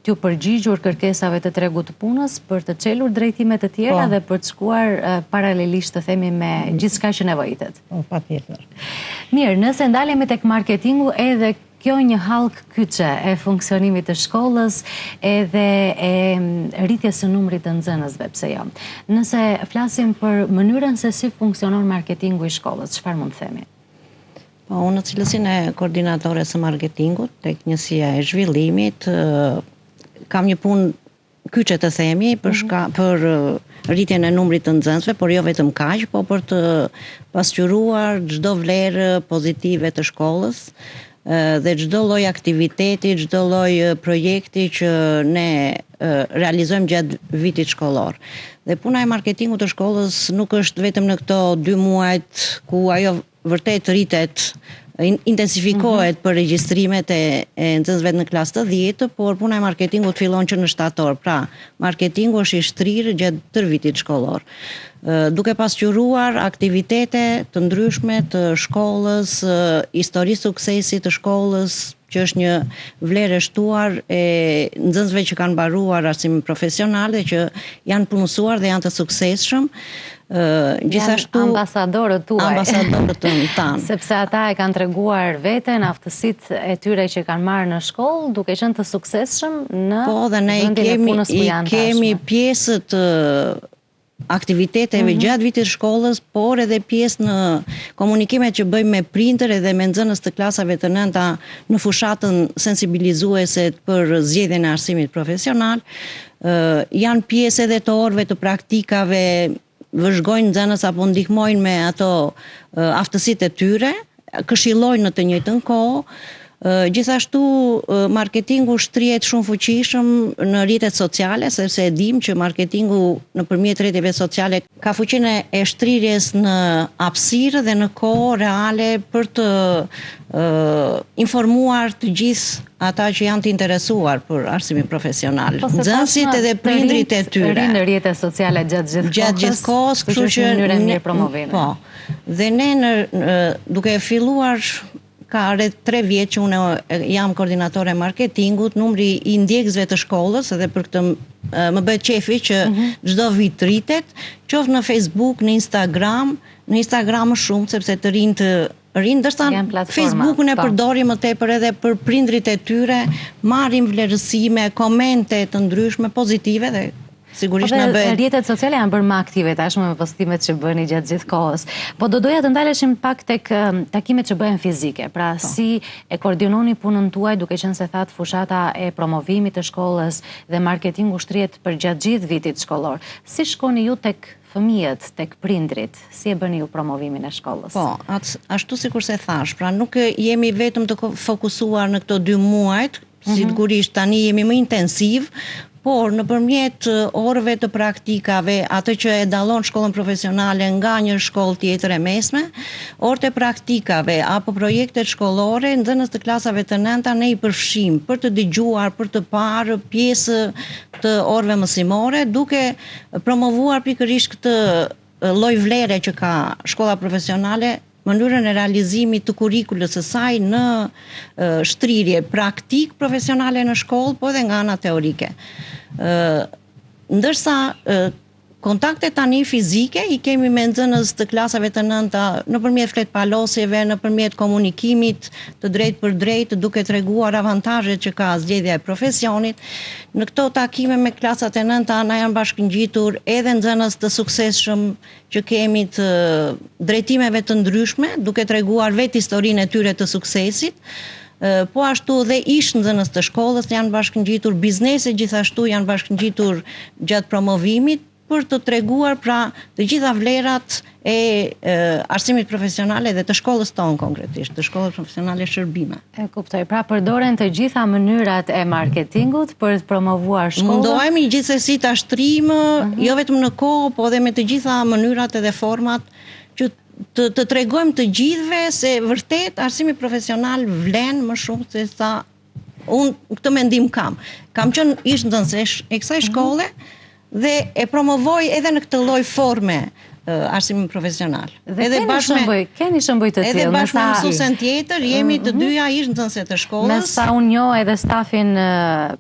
t'ju përgjigjur kërkesave të tregut të punës, për të çelur drejtime të tjera dhe për të shkuar paralelisht të themi me gjithçka që nevojitet. Patjetër. Mirë, nëse ndalemi tek marketingu, edhe kjo një hallk kyçe e funksionimit të shkollës edhe e rritjes së numrit të nxënësve, pse jo. Nëse flasim për mënyrën se si funksionon marketingu i shkollës, çfarë mund të themi? Unë në cilësinë e koordinatores së marketingut tek njësia e zhvillimit, kam një punë kyçe të themi për rritjen e numrit të nxënësve, por jo vetëm kaq, po për të pasqyruar çdo vlerë pozitive të shkollës dhe çdo lloj aktiviteti, çdo lloj projekti që ne realizojmë gjatë vitit shkollor. Dhe puna e marketingut të shkollës nuk është vetëm në këto 2 muajt ku ajo vërtet rritet, intensifikohet për regjistrimet e nxënësve në klasë të 10, por puna e marketingut fillon që në shtator. Pra, marketingu është i shtrirë gjatë tërë vitit shkollor. Duke pasqyruar aktivitete të ndryshme të shkollës, histori suksesit të shkollës, që është një vlerë e shtuar e nxënësve që kanë mbaruar arsimin profesional dhe që janë punësuar dhe janë të suksesshëm. Gjithashtu ambasadorët tuaj. Ambasadorët tanë. Sepse ata e kanë treguar veten, aftësitë e tyre që kanë marrë në shkollë, duke qenë të suksesshëm në vendin e punës ku janë tashmë. Kemi pjesë të aktiviteteve gjatë vitit shkollës, por edhe pjesë në komunikimet që bëjmë me prindër edhe me nxënës të klasave të 9 në fushatën sensibilizuese për zgjedhjen e arsimit profesional. Janë pjesë edhe të orëve të praktikave, vëzhgojnë nxënës apo ndihmojnë me ato aftësitë e tyre, këshillojnë në të njëjtën kohë. Gjithashtu marketingu shtrihet shumë fuqishëm në rrjetet sociale, sepse e dim që marketingu nëpërmjet rrjeteve sociale ka fuqinë e shtrirjes në hapësirë dhe në kohë reale për të informuar të gjithë ata që janë të interesuar për arsimin profesional. Nxënësit edhe prindrit e tyre. Rinë në rrjetet sociale gjatë gjithë kohës, kështu që mënyrë e mirë promovimi. Po. Dhe ne duke filluar ka rreth 3 vjet që unë jam koordinatore marketingut, numri i ndjekësve të shkollës, edhe për këtë më bëhet qefi që çdo vit rritet, qoftë në Facebook, në Instagram më shumë, sepse të rinë, ndërsa Facebookun e përdorim më tepër edhe për prindrit e tyre, marrim vlerësime, komente të ndryshme pozitive dhe sigurisht na bëhet. Rrjetet sociale janë bërë më aktive tashmë me postimet që bëni gjatë gjithë kohës. Po do doja të ndaleshim pak tek takimet që bëhen fizike. Pra si e koordinoni punën tuaj, duke qenë se thatë fushata e promovimit të shkollës dhe marketingu shtrihet për gjatë gjithë vitit shkollor. Si shkoni ju tek fëmijët, tek prindrit? Si e bëni ju promovimin e shkollës? Po, ashtu sikur se thash, pra nuk jemi vetëm të fokusuar në këto 2 muajt, sigurisht tani jemi më intensiv, por nëpërmjet orëve të praktikave, atë që e dallon shkollën profesionale nga një shkollë tjetër e mesme, orët e praktikave apo projektet shkollore, nxënës të klasave të 9 ne i përfshim për të dëgjuar, për të parë pjesë të orëve mësimore, duke promovuar pikërisht këtë lloj vlere që ka shkolla profesionale, mënyrën e realizimit të kurikulës së saj në shtrirje praktik profesionale në shkollë, po edhe nga ana teorike. Ndërsa Kontakte tani fizike i kemi me nxënës të klasave të nënta nëpërmjet fletpalosjeve, nëpërmjet komunikimit të drejtë për drejtë, duke treguar avantazhet që ka zgjedhja e profesionit. Në këto takime me klasat e nënta na janë bashkëngjitur edhe nxënës të suksesshëm që kemi të drejtimeve të ndryshme, duke treguar vetë historinë e tyre të suksesit. Po ashtu dhe ish nxënës të shkollës janë bashkëngjitur, biznese gjithashtu janë bashkëngjitur gjatë promovimit, për të treguar pra të gjitha vlerat e arsimit profesional dhe të shkollës tonë konkretisht, të shkollës profesionale shërbime. E kuptoj, pra përdoren të gjitha mënyrat e marketingut për të promovuar shkollën. Mundohemi gjithsesi ta shtrijmë, jo vetëm në kohë, po edhe me të gjitha mënyrat edhe format që të tregojmë të gjithëve se vërtet arsimi profesional vlen më shumë se sa unë këtë mendim kam. Kam qenë ish nxënës e kësaj shkolle, dhe e promovoj edhe në këtë lloj forme arsimin profesional. Dhe keni shëmbëj të tillë. Edhe bashkë me mësuesen tjetër, jemi të dyja ish nxënëse të shkollës. Me sa unë njoh edhe stafin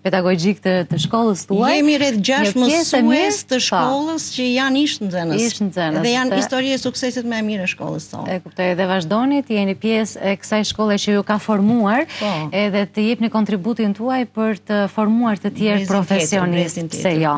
pedagogjik të shkollës tuaj. Jemi rreth 6 mësues të shkollës që janë ish nxënës. Dhe janë histori e suksesit më e mirë e shkollës tonë. E kuptoj, edhe vazhdoni të jeni pjesë e kësaj shkolle që ju ka formuar, edhe të jepni kontributin tuaj për të formuar të tjerë profesionistë, pse jo.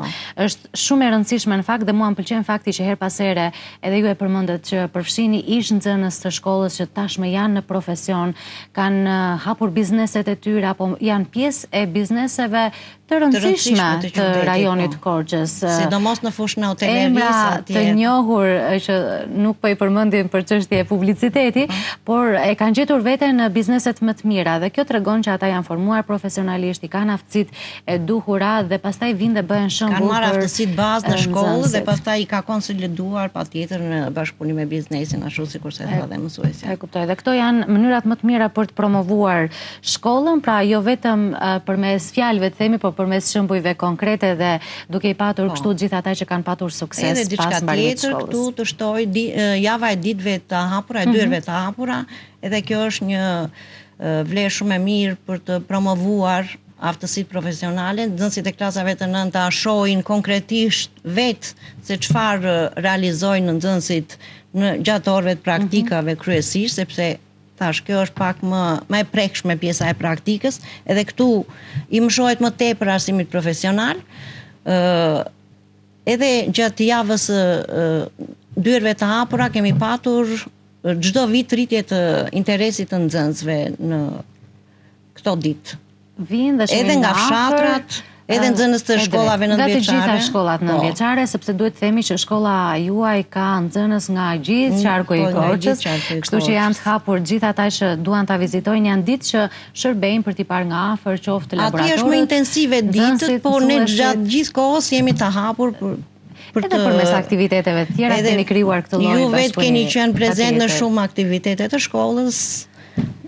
Është shumë e rëndësishme në fakt dhe mua më pëlqen fakti që her pas here edhe ju e përmendet që përfshini ish nxënës të shkollës që tashmë janë në profesion, kanë hapur bizneset e tyre apo janë pjesë e bizneseve të rëndësishme të rajonit Korçës. Sidomos në fushën e hotelerisë. Emra të njohur që nuk po i përmendim për çështje e publiciteti, por e kanë gjetur veten në bizneset më të mira dhe kjo tregon që ata janë formuar profesionalisht, i kanë aftësitë e duhura dhe pastaj vinë dhe bëhen shembull. Kanë marrë aftësitë bazë në shkollë dhe pastaj i ka konsoliduar patjetër në bashkëpunim me biznesin, ashtu sikur se thua dhe mësuesja. E kuptoj. Dhe këto janë mënyrat më të mira për të promovuar shkollën, pra jo vetëm përmes fjalëve të themi, por përmes shembujve konkrete dhe duke i patur kështu gjithë ata që kanë patur sukses pas mbarimit të shkollës. Edhe diçka tjetër këtu të shtoj java e ditëve të hapura, e dyerve të hapura, edhe kjo është një vlerë shumë e mirë për të promovuar aftësitë profesionale. Nxënësit e klasave të nënta shohin konkretisht vetë se çfarë realizojnë nxënësit në gjatë orëve të praktikave kryesisht, sepse thash, kjo është pak më e prekshme pjesa e praktikës, edhe këtu i mshohet më tepër arsimit profesional. Edhe gjatë javës dyerve të hapura kemi patur çdo vit rritje të interesit të nxënësve në këto ditë. Vinë dhe edhe nga fshatrat, edhe nxënës të shkollave nëntëvjeçare. Nga të gjitha shkollat nëntëvjeçare, sepse duhet të themi që shkolla juaj ka nxënës nga gjithë qarku i Korçës, kështu që janë të hapur gjithë ata që duan ta vizitojnë, janë ditë që shërbejnë për t'i parë nga afër, qoftë laboratorët. Aty është më intensive ditët, por ne gjatë gjithë kohës jemi të hapur edhe përmes aktiviteteve të tjera keni krijuar këtë lloj bashkëpunimi. Ju vetë keni qenë prezent në shumë aktivitete të shkollës.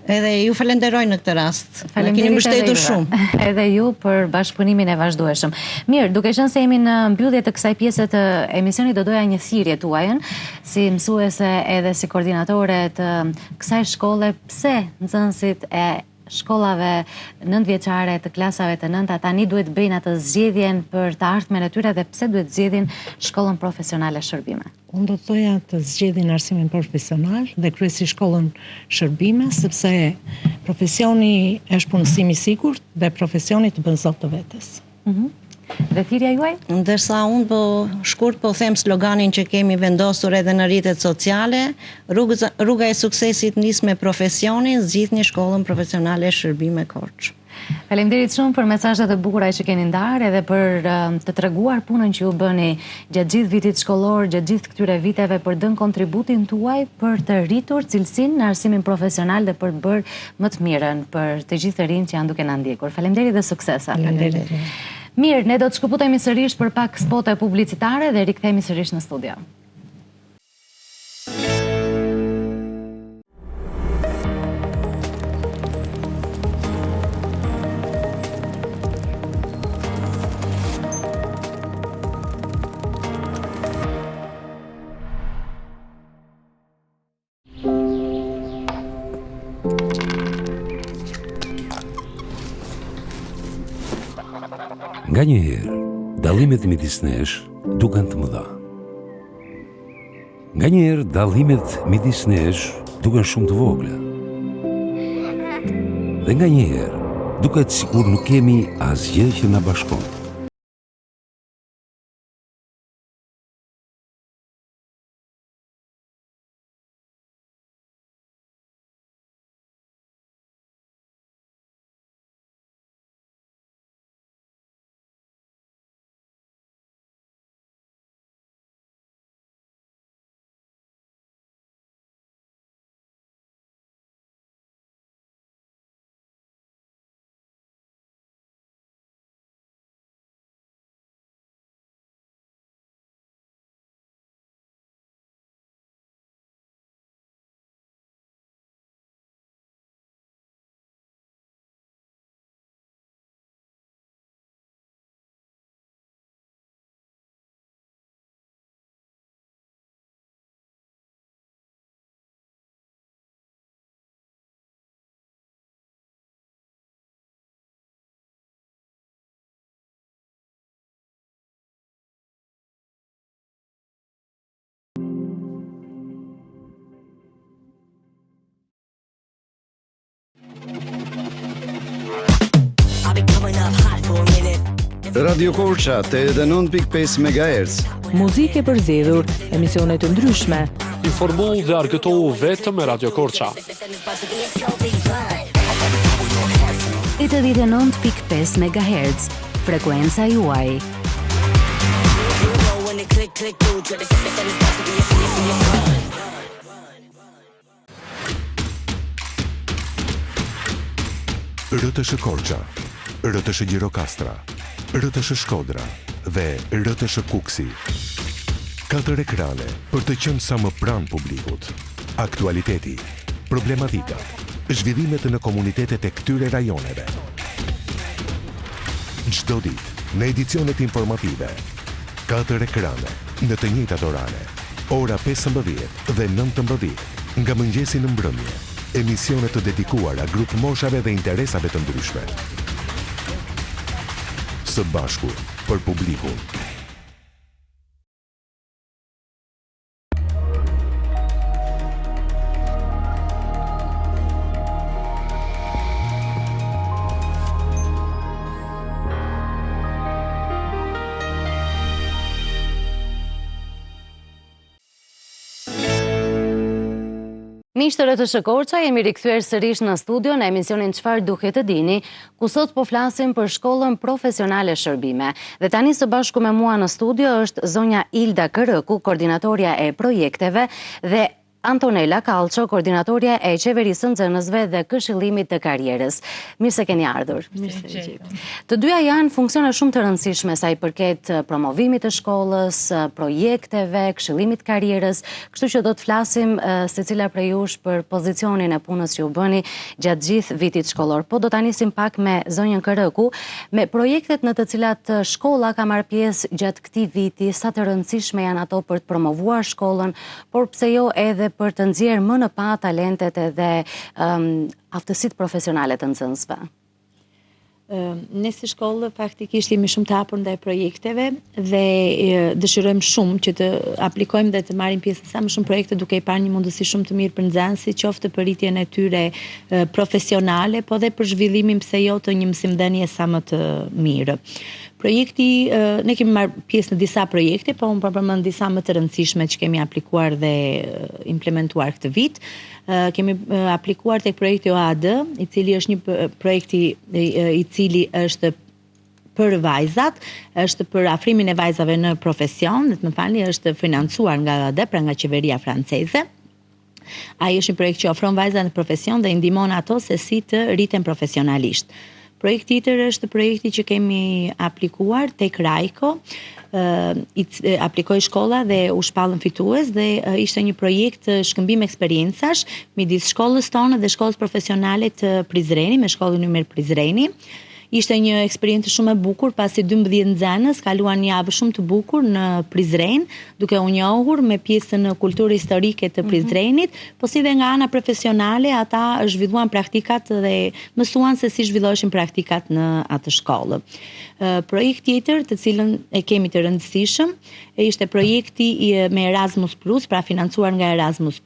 Edhe ju falenderoj në këtë rast. Ne keni mbështetur shumë. Edhe ju për bashkëpunimin e vazhdueshëm. Mirë, duke qenë se jemi në mbyllje të kësaj pjese të emisionit, do doja një thirrje tuajën, si mësuese edhe si koordinatore të kësaj shkolle, pse nxënësit e shkollave nëntëvjeçare të klasave të nënta tani duhet bëjnë atë zgjedhjen për të ardhmen e tyre dhe pse duhet zgjedhin shkollën profesionale shërbime? Unë do të thoja të zgjedhin arsimin profesional dhe kryesisht shkollën shërbime, sepse profesioni është punësimi i sigurt dhe profesioni të bën zot të vetes. Dhe thirrja juaj? Ndërsa unë shkurt po them sloganin që kemi vendosur edhe në rrjetet sociale, rruga e suksesit nis me profesionin, zgjidhni shkollën profesionale shërbime Korçë. Faleminderit shumë për mesazhet e bukura që keni ndarë edhe për të treguar punën që ju bëni gjatë gjithë vitit shkollor, gjatë gjithë këtyre viteve për dhënë kontributin tuaj për të rritur cilësinë në arsimin profesional dhe për të bërë më të mirën për të gjithë të rinjt që janë duke na ndjekur. Faleminderit dhe suksesa. Faleminderit. Mirë, ne do të shkëputemi sërish për pak spote publicitare dhe rikthehemi sërish në studio. Nga njëherë, dallimet midis nesh duken të mëdha. Nganjëherë dallimet midis nesh duken shumë të vogla. Dhe nganjëherë duket sikur nuk kemi asgjë që na bashkon. Radio Korça 89.5 MHz. Muzikë e përzgjedhur, emisione të ndryshme. Informu dhe argëtohu vetëm me Radio Korça. 89.5 MHz, frekuenca juaj. RTS Korça, RTS Gjirokastra, RTS Shkodra dhe RTS Kuksi. 4 ekrane për të qenë sa më pranë publikut. Aktualiteti, problematikat, zhvillimet në komunitetet e këtyre rajoneve. Çdo ditë në edicionet informative. 4 ekrane në të njëjtat orare. Ora 15 dhe 19 nga mëngjesi në mbrëmje. Emisionet të dedikuara grup moshave dhe interesave të ndryshme. Së bashku për publikun. Miqtë të RTS Korça, jemi rikthyer sërish në studio në emisionin Çfarë duhet të dini, ku sot po flasim për shkollën profesionale shërbime. Dhe tani së bashku me mua në studio është zonja Ilda Kërëku, koordinatorja e projekteve, dhe Antonella Kallço, koordinatorja e qeverisë së nxënësve dhe këshillimit të karrierës. Mirë se keni ardhur. Të dyja janë funksione shumë të rëndësishme sa i përket promovimit të shkollës, projekteve, këshillimit të karrierës, kështu që do të flasim secila prej jush për pozicionin e punës që u bëni gjatë gjithë vitit shkollor. Po do ta nisim pak me zonjën Kërëku, me projektet në të cilat shkolla ka marrë pjesë gjatë këtij viti, sa të rëndësishme janë ato për të promovuar shkollën, por pse jo edhe për të nxjerrë më në pa talentet edhe aftësitë profesionale të nxënësve. Ne si shkollë faktikisht jemi shumë të hapur ndaj projekteve dhe dëshirojmë shumë që të aplikojmë dhe të marrim pjesë sa më shumë projekte, duke i parë një mundësi shumë të mirë për nxënësit, qoftë për rritjen e tyre profesionale, po dhe për zhvillimin pse jo të një mësimdhënie sa më të mirë. Projekti, ne kemi marrë pjesë në disa projekte, po unë përmend disa më të rëndësishme që kemi aplikuar dhe implementuar këtë vit. Kemi aplikuar tek projekti OAD, i cili është një projekti i cili është për vajzat, është për afrimin e vajzave në profesion, dhe të më falni, është financuar nga OAD, pra nga qeveria franceze. Ai është një projekt që ofron vajzat në profesion dhe i ndihmon ato se si të rriten profesionalisht. Projekt tjetër është projekti që kemi aplikuar tek Rajko, aplikoi shkolla dhe u shpallën fitues dhe ishte një projekt shkëmbim eksperjencash midis shkollës tonë dhe shkollës profesionale të Prizreni, me shkollën Ymer Prizreni. Ishte një eksperiencë shumë e bukur, pasi 12 nxënës kaluan një javë shumë të bukur në Prizren, duke u njohur me pjesën e kulturë historike të Prizrenit, po si dhe nga ana profesionale ata zhvilluan praktikat dhe mësuan se si zhvilloheshin praktikat në atë shkollë. Projekt tjetër të cilën e kemi të rëndësishëm ishte projekti me Erasmus+, pra financuar nga Erasmus+,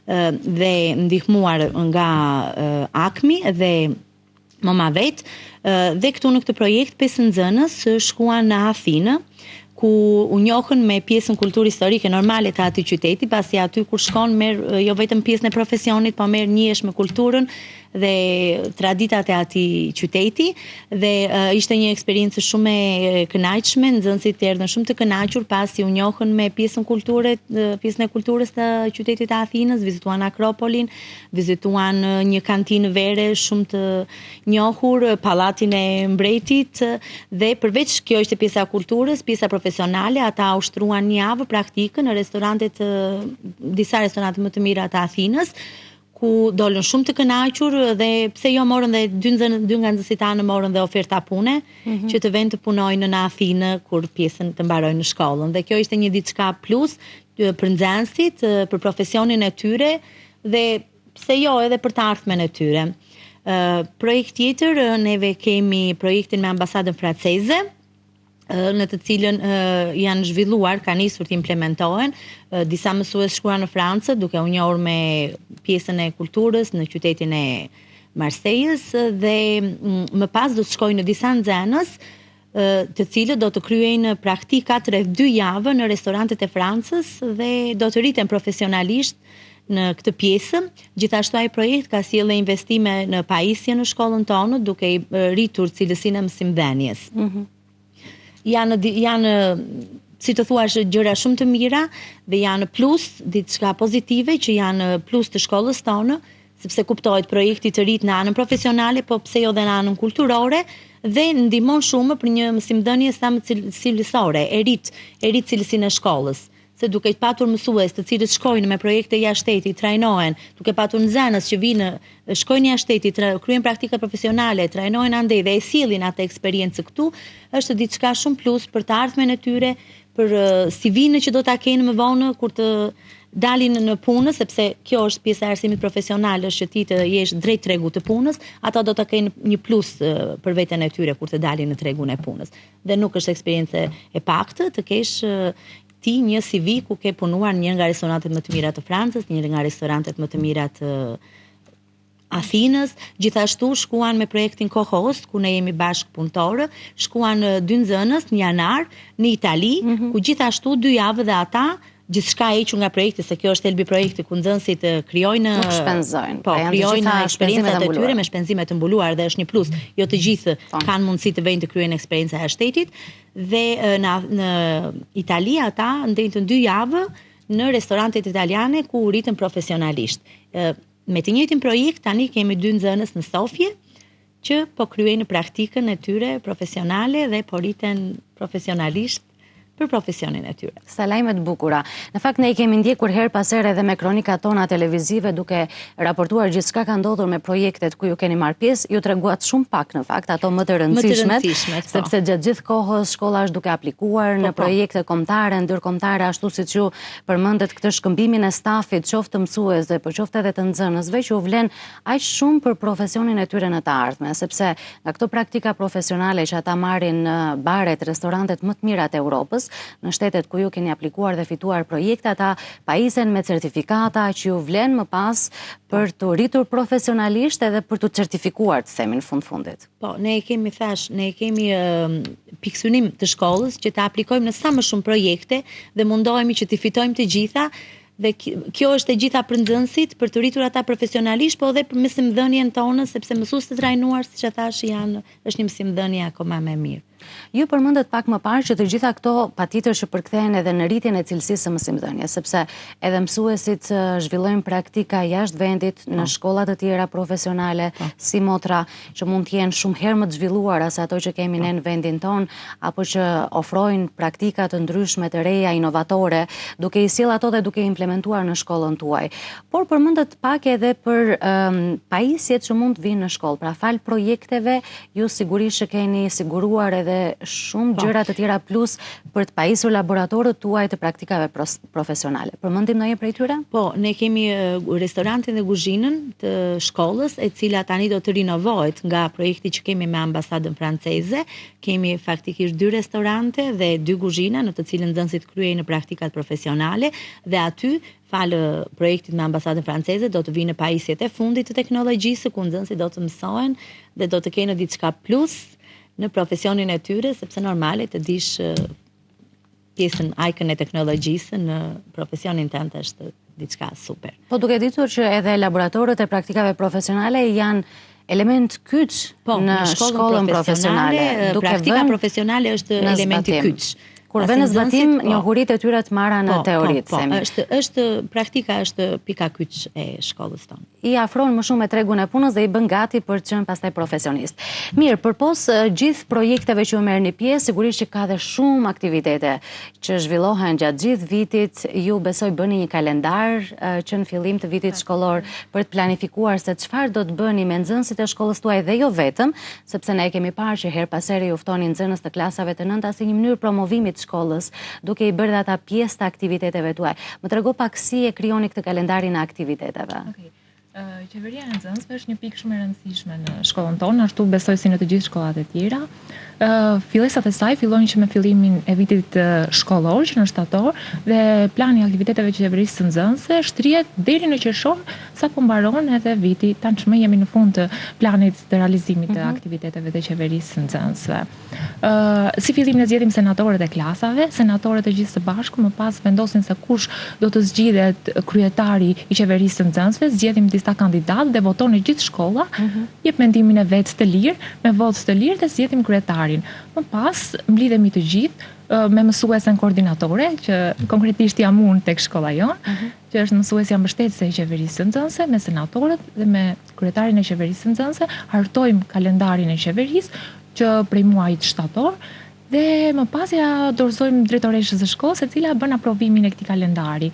dhe ndihmuar nga AKMI dhe Mama Vet, dhe këtu në këtë projekt 5 nxënës shkuan në Athinë, ku u njohën me pjesën kulturë historike normale të atij qyteti, pasi aty kur shkon merr jo vetëm pjesën e profesionit, po merr njihesh me kulturën dhe traditat e atij qyteti, dhe ishte një eksperiencë shumë e kënaqshme, nxënësit erdhën shumë të kënaqur pasi u njohën me pjesën e kulturës të qytetit të Athinës, vizituan Akropolin, vizituan një kantinë vere shumë të njohur, pallatin e mbretit, dhe përveç kjo ishte pjesa e kulturës, pjesa profesionale, ata ushtruan një javë praktikë në disa restorante më të mira të Athinës, ku dolën shumë të kënaqur dhe pse jo morën dhe dy nga nxënësit tanë morën dhe oferta pune që të vend të punojnë në Athinë kur pjesën të mbarojnë në shkollën. Dhe kjo ishte një diçka plus për nxënësit, për profesionin e tyre dhe pse jo edhe për të ardhmen e tyre. Projekt tjetër, neve kemi projektin me ambasadën franceze, në të cilën janë zhvilluar, ka nisur të implementohen, disa mësues shkuan në Francë, duke u njohur me pjesën e kulturës në qytetin e Marseilles, dhe më pas do të shkojnë në disa nxënës, të cilët do të kryejnë praktikat rreth 2 javë në restorantet e Francës dhe do të rriten profesionalisht në këtë pjesë. Gjithashtu ai projekt ka sjellë investime në pajisje në shkollën tonë, duke i rritur cilësinë e mësimdhënies. Janë si të thuash gjëra shumë të mira dhe janë plus, diçka pozitive që janë plus të shkollës tonë, sepse kuptohet projekti të rrit në anën profesionale, po pse jo dhe në anën kulturore, dhe ndihmon shumë për një mësimdhënie sa më cilësore, e rrit cilësinë e shkollës. Se duke patur mësues të cilët shkojnë me projekte jashtë shtetit, trajnohen, duke patur nxënës që vinë, shkojnë jashtë shtetit, kryejnë praktika profesionale, trajnohen andej dhe e sjellin atë eksperiencë këtu, është diçka shumë plus për të ardhmen e tyre, për CV-në që do ta kenë më vonë kur të dalin në punë, sepse kjo është pjesa e arsimit profesional, është që ti të jesh drejt tregut të punës, ata do ta kenë një plus për veten e tyre kur të dalin në tregun e punës. Dhe nuk është eksperiencë e paktë të kesh ti një CV ku ke punuar një nga restorantet më të mira të Francës, një nga restorantet më të mira të Athinës, gjithashtu shkuan me projektin Co-host, ku ne jemi bashkë punëtorë, shkuan 2 nxënës në janar në Itali, ku gjithashtu 2 javë dhe ata gjithçka e hequr nga projekti, se kjo është helbi projekti ku nxënësit krijojnë, nuk shpenzojnë, po krijojnë eksperiencat e tyre me shpenzime të mbuluar dhe është një plus. Jo të gjithë kanë mundësi të vëjnë të kryejnë eksperjenca e shtetit, dhe në Itali ata ndejnë 2 javë në restorantet italiane ku u rritën profesionalisht. Me të njëjtin projekt tani kemi 2 nxënës në Sofje që po kryejnë praktikën e tyre profesionale dhe po rriten profesionalisht për profesionin e tyre. Sa lajme të bukura. Në fakt ne I kemi ndjekur her pas here edhe me kronikat tona televizive duke raportuar gjithçka ka ndodhur me projektet ku ju keni marrë pjesë, ju treguat shumë pak në fakt ato më të rëndësishmet, sepse gjatë gjithë kohës shkolla është duke aplikuar në projekte kombëtare, ndërkombëtare, ashtu siç ju përmendet këtë shkëmbimin e stafit, qoftë mësuesve, por qoftë edhe të nxënësve që u vlen aq shumë për profesionin e tyre në të ardhmen, sepse nga këto praktika profesionale që ata marrin në baret, restorantet më të mira të Europës, në shtetet ku ju keni aplikuar dhe fituar projekte, ata pajisen me certifikata që ju vlen më pas për të rritur profesionalisht edhe për të certifikuar të themin fundit. Po, ne kemi pikësynim të shkollës që të aplikojmë në sa më shumë projekte dhe mundohemi që të fitojmë të gjitha, dhe kjo është e gjitha për nxënësit për të rritur ata profesionalisht, po edhe për mësimdhënien tonë, sepse mësues të trajnuar, siç e thash, është një mësimdhënie akoma më mirë. Ju përmendet pak më parë që të gjitha këto patjetër që përkthehen edhe në rritjen e cilësisë së mësimdhënies, sepse edhe mësuesit zhvillojnë praktika jashtë vendit në shkolla të tjera profesionale, si motra, që mund të jenë shumë herë më të zhvilluara se ato që kemi ne në vendin ton, apo që ofrojnë praktika të ndryshme, të reja, inovatore, duke i sjell ato dhe duke i implementuar në shkollën tuaj. Por përmendet pak edhe për pajisjet që mund të vinë në shkollë, pra fal projekteve, ju sigurisht që keni siguruar edhe shumë gjëra të tjera plus për të pajisur laboratorët tuaj të praktikave profesionale. Përmendim ndonjë prej tyre? Po, ne kemi restorantin dhe kuzhinën të shkollës, e cila tani do të rinovohet nga projekti që kemi me ambasadën franceze. Kemi faktikisht 2 restorante dhe 2 kuzhina në të cilën nxënësit kryejnë praktikat profesionale dhe aty falë projektit me ambasadën franceze do të vinë pajisjet e fundit të teknologjisë ku nxënësit do të mësohen dhe do të kenë diçka plus në profesionin e tyre, sepse normale të dish pjesën ajkën e teknologjisë në profesionin tënd është diçka super. Po duke ditur që edhe laboratorët e praktikave profesionale janë element kyç në shkollën profesionale. Praktika profesionale është elementi kyç. Kur vjen në zbatim, njohuritë e tyre të marra në teoritë, themi. Është praktika është pika kyç e shkollës tonë. I afron më shumë me tregun e punës dhe i bën gati për të qenë pastaj profesionist. Mirë, përpos gjithë projekteve që u merrni pjesë, sigurisht që ka dhe shumë aktivitete që zhvillohen gjatë gjithë vitit. Ju besoj bëni një kalendar që në fillim të vitit shkollor për të planifikuar se çfarë do të bëni me nxënësit e shkollës tuaj dhe jo vetëm, sepse ne kemi parë që her pas here ju ftonin nxënës të klasave të nënta si një mënyrë promovimi të shkollës, duke i bërë ata pjesë të aktiviteteve tuaj. Më trego pak si e krijoni këtë kalendarin e aktiviteteve. Qeveria e nxënësve është një pikë shumë e rëndësishme në shkollën tonë, ashtu besoj si në të gjithë shkollat e tjera. Fillesat e saj fillojnë që me fillimin e vitit shkollor, që në shtator, dhe plani i aktiviteteve që qeverisë së nxënësve shtrihet deri në qershor, sapo mbaron edhe viti. Tashmë jemi në fund të planit të realizimit të aktiviteteve të qeverisë së nxënësve. Si fillim ne zgjedhim senatorët e klasave, senatorët e gjithë së bashku, më pas vendosin se kush do të zgjidhet kryetari i qeverisë së nxënësve, zgjedhim disa kandidatë dhe voton në gjithë shkolla, jep mendimin e vet të lirë, me votë të lirë dhe zgjedhim kryetarin. Më pas mblidhemi të gjithë me mësuesen koordinatore, që konkretisht jam unë tek shkolla jonë, që është mësuesja mbështetëse e qeverisë së nxënësve, me senatorët dhe me kryetarin e qeverisë së nxënësve, hartojmë kalendarin e qeverisë që prej muajit shtator dhe më pas ja dorëzojmë drejtoreshës së shkollës, e cila bën aprovimin e këtij kalendari.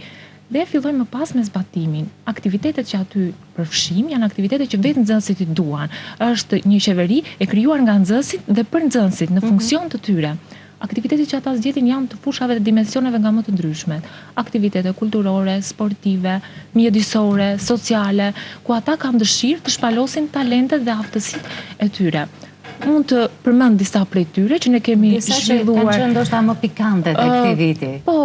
Dhe fillojmë më pas me zbatimin. Aktivitetet që aty përfshim janë aktivitete që vetë nxënësit i duan. Është një qeveri e krijuar nga nxënësit dhe për nxënësit në funksion të tyre. Aktivitetet që ata zgjedhin janë të fushave dhe dimensioneve nga më të ndryshmet. Aktivitete kulturore, sportive, mjedisore, sociale, ku ata kanë dëshirë të shpalosin talentet dhe aftësitë e tyre. Mund të përmend disa prej tyre që ne kemi zhvilluar. Kanë qenë ndoshta më pikante te këtij viti. Po,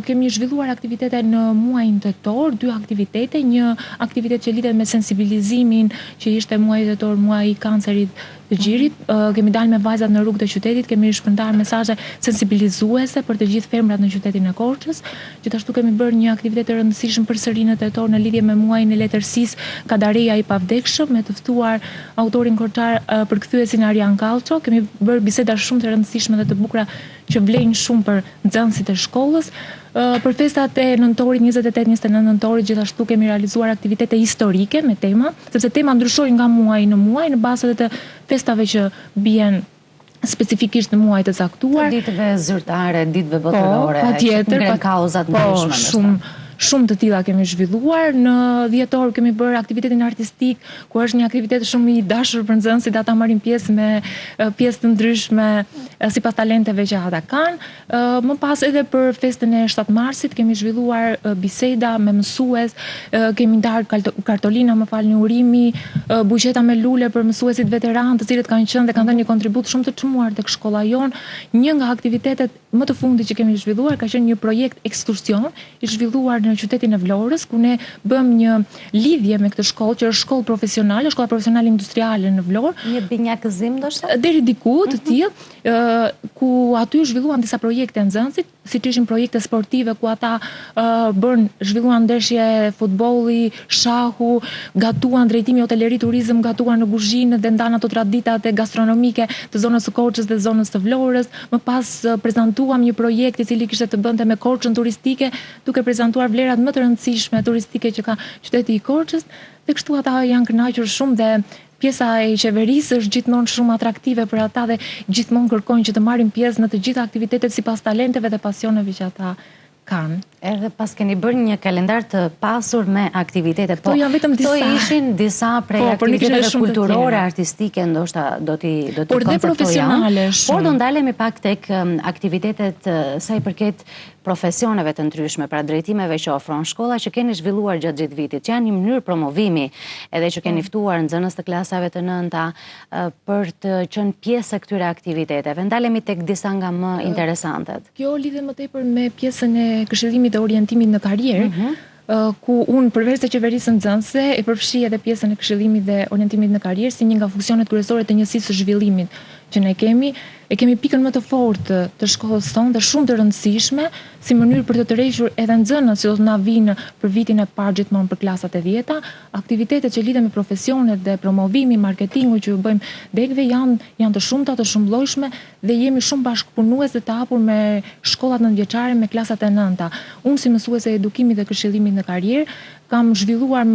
kemi zhvilluar aktivitete në muajin tetor, 2 aktivitete, një aktivitet që lidhet me sensibilizimin, që ishte muaji tetor, muaji i kancerit të gjirit. Kemi dalë me vajzat në rrugët e qytetit, kemi shpërndar mesazhe sensibilizuese për të gjithë femrat në qytetin e Korçës. Gjithashtu kemi bërë një aktivitet të rëndësishëm për sërinë tetor në lidhje me muajin e letërsisë, Kadareja i pavdekshëm, me të ftuar autorin korçar përkthyesin Arian Kallço. Kemi bërë biseda shumë të rëndësishme dhe të bukura që vlejnë shumë për nxënësit e shkollës. Për festat e nëntorit, 28-29 nëntorit, gjithashtu kemi realizuar aktivitete historike me tema, sepse tema ndryshojnë nga muaj në muaj në bazë të festave që bien specifikisht në muaj të caktuar. Ditëve zyrtare, ditëve botërore, patjetër, kauzat ndryshme. Shumë të tilla kemi zhvilluar. Në dhjetor kemi bërë aktivitetin artistik, ku është një aktivitet shumë i dashur për nxënësit, ata marrin pjesë me pjesë të ndryshme sipas talenteve që ata kanë. Më pas edhe për festën e 7 marsit kemi zhvilluar biseda me mësues, kemi ndarë kartolina, urimi, buqeta me lule për mësuesit veteranë, të cilët kanë qenë dhe kanë dhënë një kontribut shumë të çmuar tek shkolla jon. Një nga aktivitetet më të fundit që kemi zhvilluar ka qenë një projekt ekskursion i zhvilluar në qytetin e Vlorës, ku ne bëm një lidhje me këtë shkollë, që është shkollë profesionale, shkolla profesionale industriale në Vlorë. Një binjakëzim ndoshta? Deri diku të tillë, ku aty zhvilluan disa projekte nxënësit, siç ishin projekte sportive ku ata zhvilluan ndeshje futbolli, shahu, gatuan drejtimi hoteleri turizëm, gatuan në kuzhinë dhe ndan ato traditat e gastronomike të zonës së Korçës dhe zonës së Vlorës. Më pas prezantuam një projekt i cili kishte të bënte me Korçën turistike, duke prezantuar vlerat më të rëndësishme turistike që ka qyteti i Korçës, dhe kështu ata janë kënaqur shumë dhe pjesa e qeverisë është gjithmonë shumë atraktive për ata dhe gjithmonë kërkojnë që të marrin pjesë në të gjitha aktivitetet sipas talenteve dhe pasioneve që ata kanë. Edhe pas keni bërë një kalendar të pasur me aktivitete, po këto ishin disa prej aktiviteteve kulturore, artistike, ndoshta do t'i konceptoja. Por do ndalemi pak tek aktivitetet sa i përket profesioneve të ndryshme, pra drejtimeve që ofron shkolla që keni zhvilluar gjatë gjithë vitit, që janë një mënyrë promovimi, edhe që keni ftuar nxënës të klasave të nënta për të qenë pjesë e këtyre aktiviteteve. Ndalemi tek disa nga më interesantet. Kjo lidhet më tepër me pjesën e këshillimit dhe orientimit në karrierë, ku unë përveç se qeverisë nxënëse e përfshi edhe pjesën e këshillimit dhe orientimit në karrierë si një nga funksionet kryesore të njësisë së zhvillimit që ne kemi. E kemi pikën më të fortë të shkollës tonë dhe shumë të rëndësishme si mënyrë për të tërhequr edhe nxënët që do të na vinë për vitin e parë gjithmonë për klasat e 10-ta. Aktivitetet që lidhen me profesionet dhe promovimi, marketingu që ju bëjmë degëve janë të shumta, të shumëllojshme dhe jemi shumë bashkëpunues dhe të hapur me shkollat nëntëvjeçare, me klasat e 9-ta. Unë si mësuese e edukimit dhe këshillimit në karrierë kam zhvilluar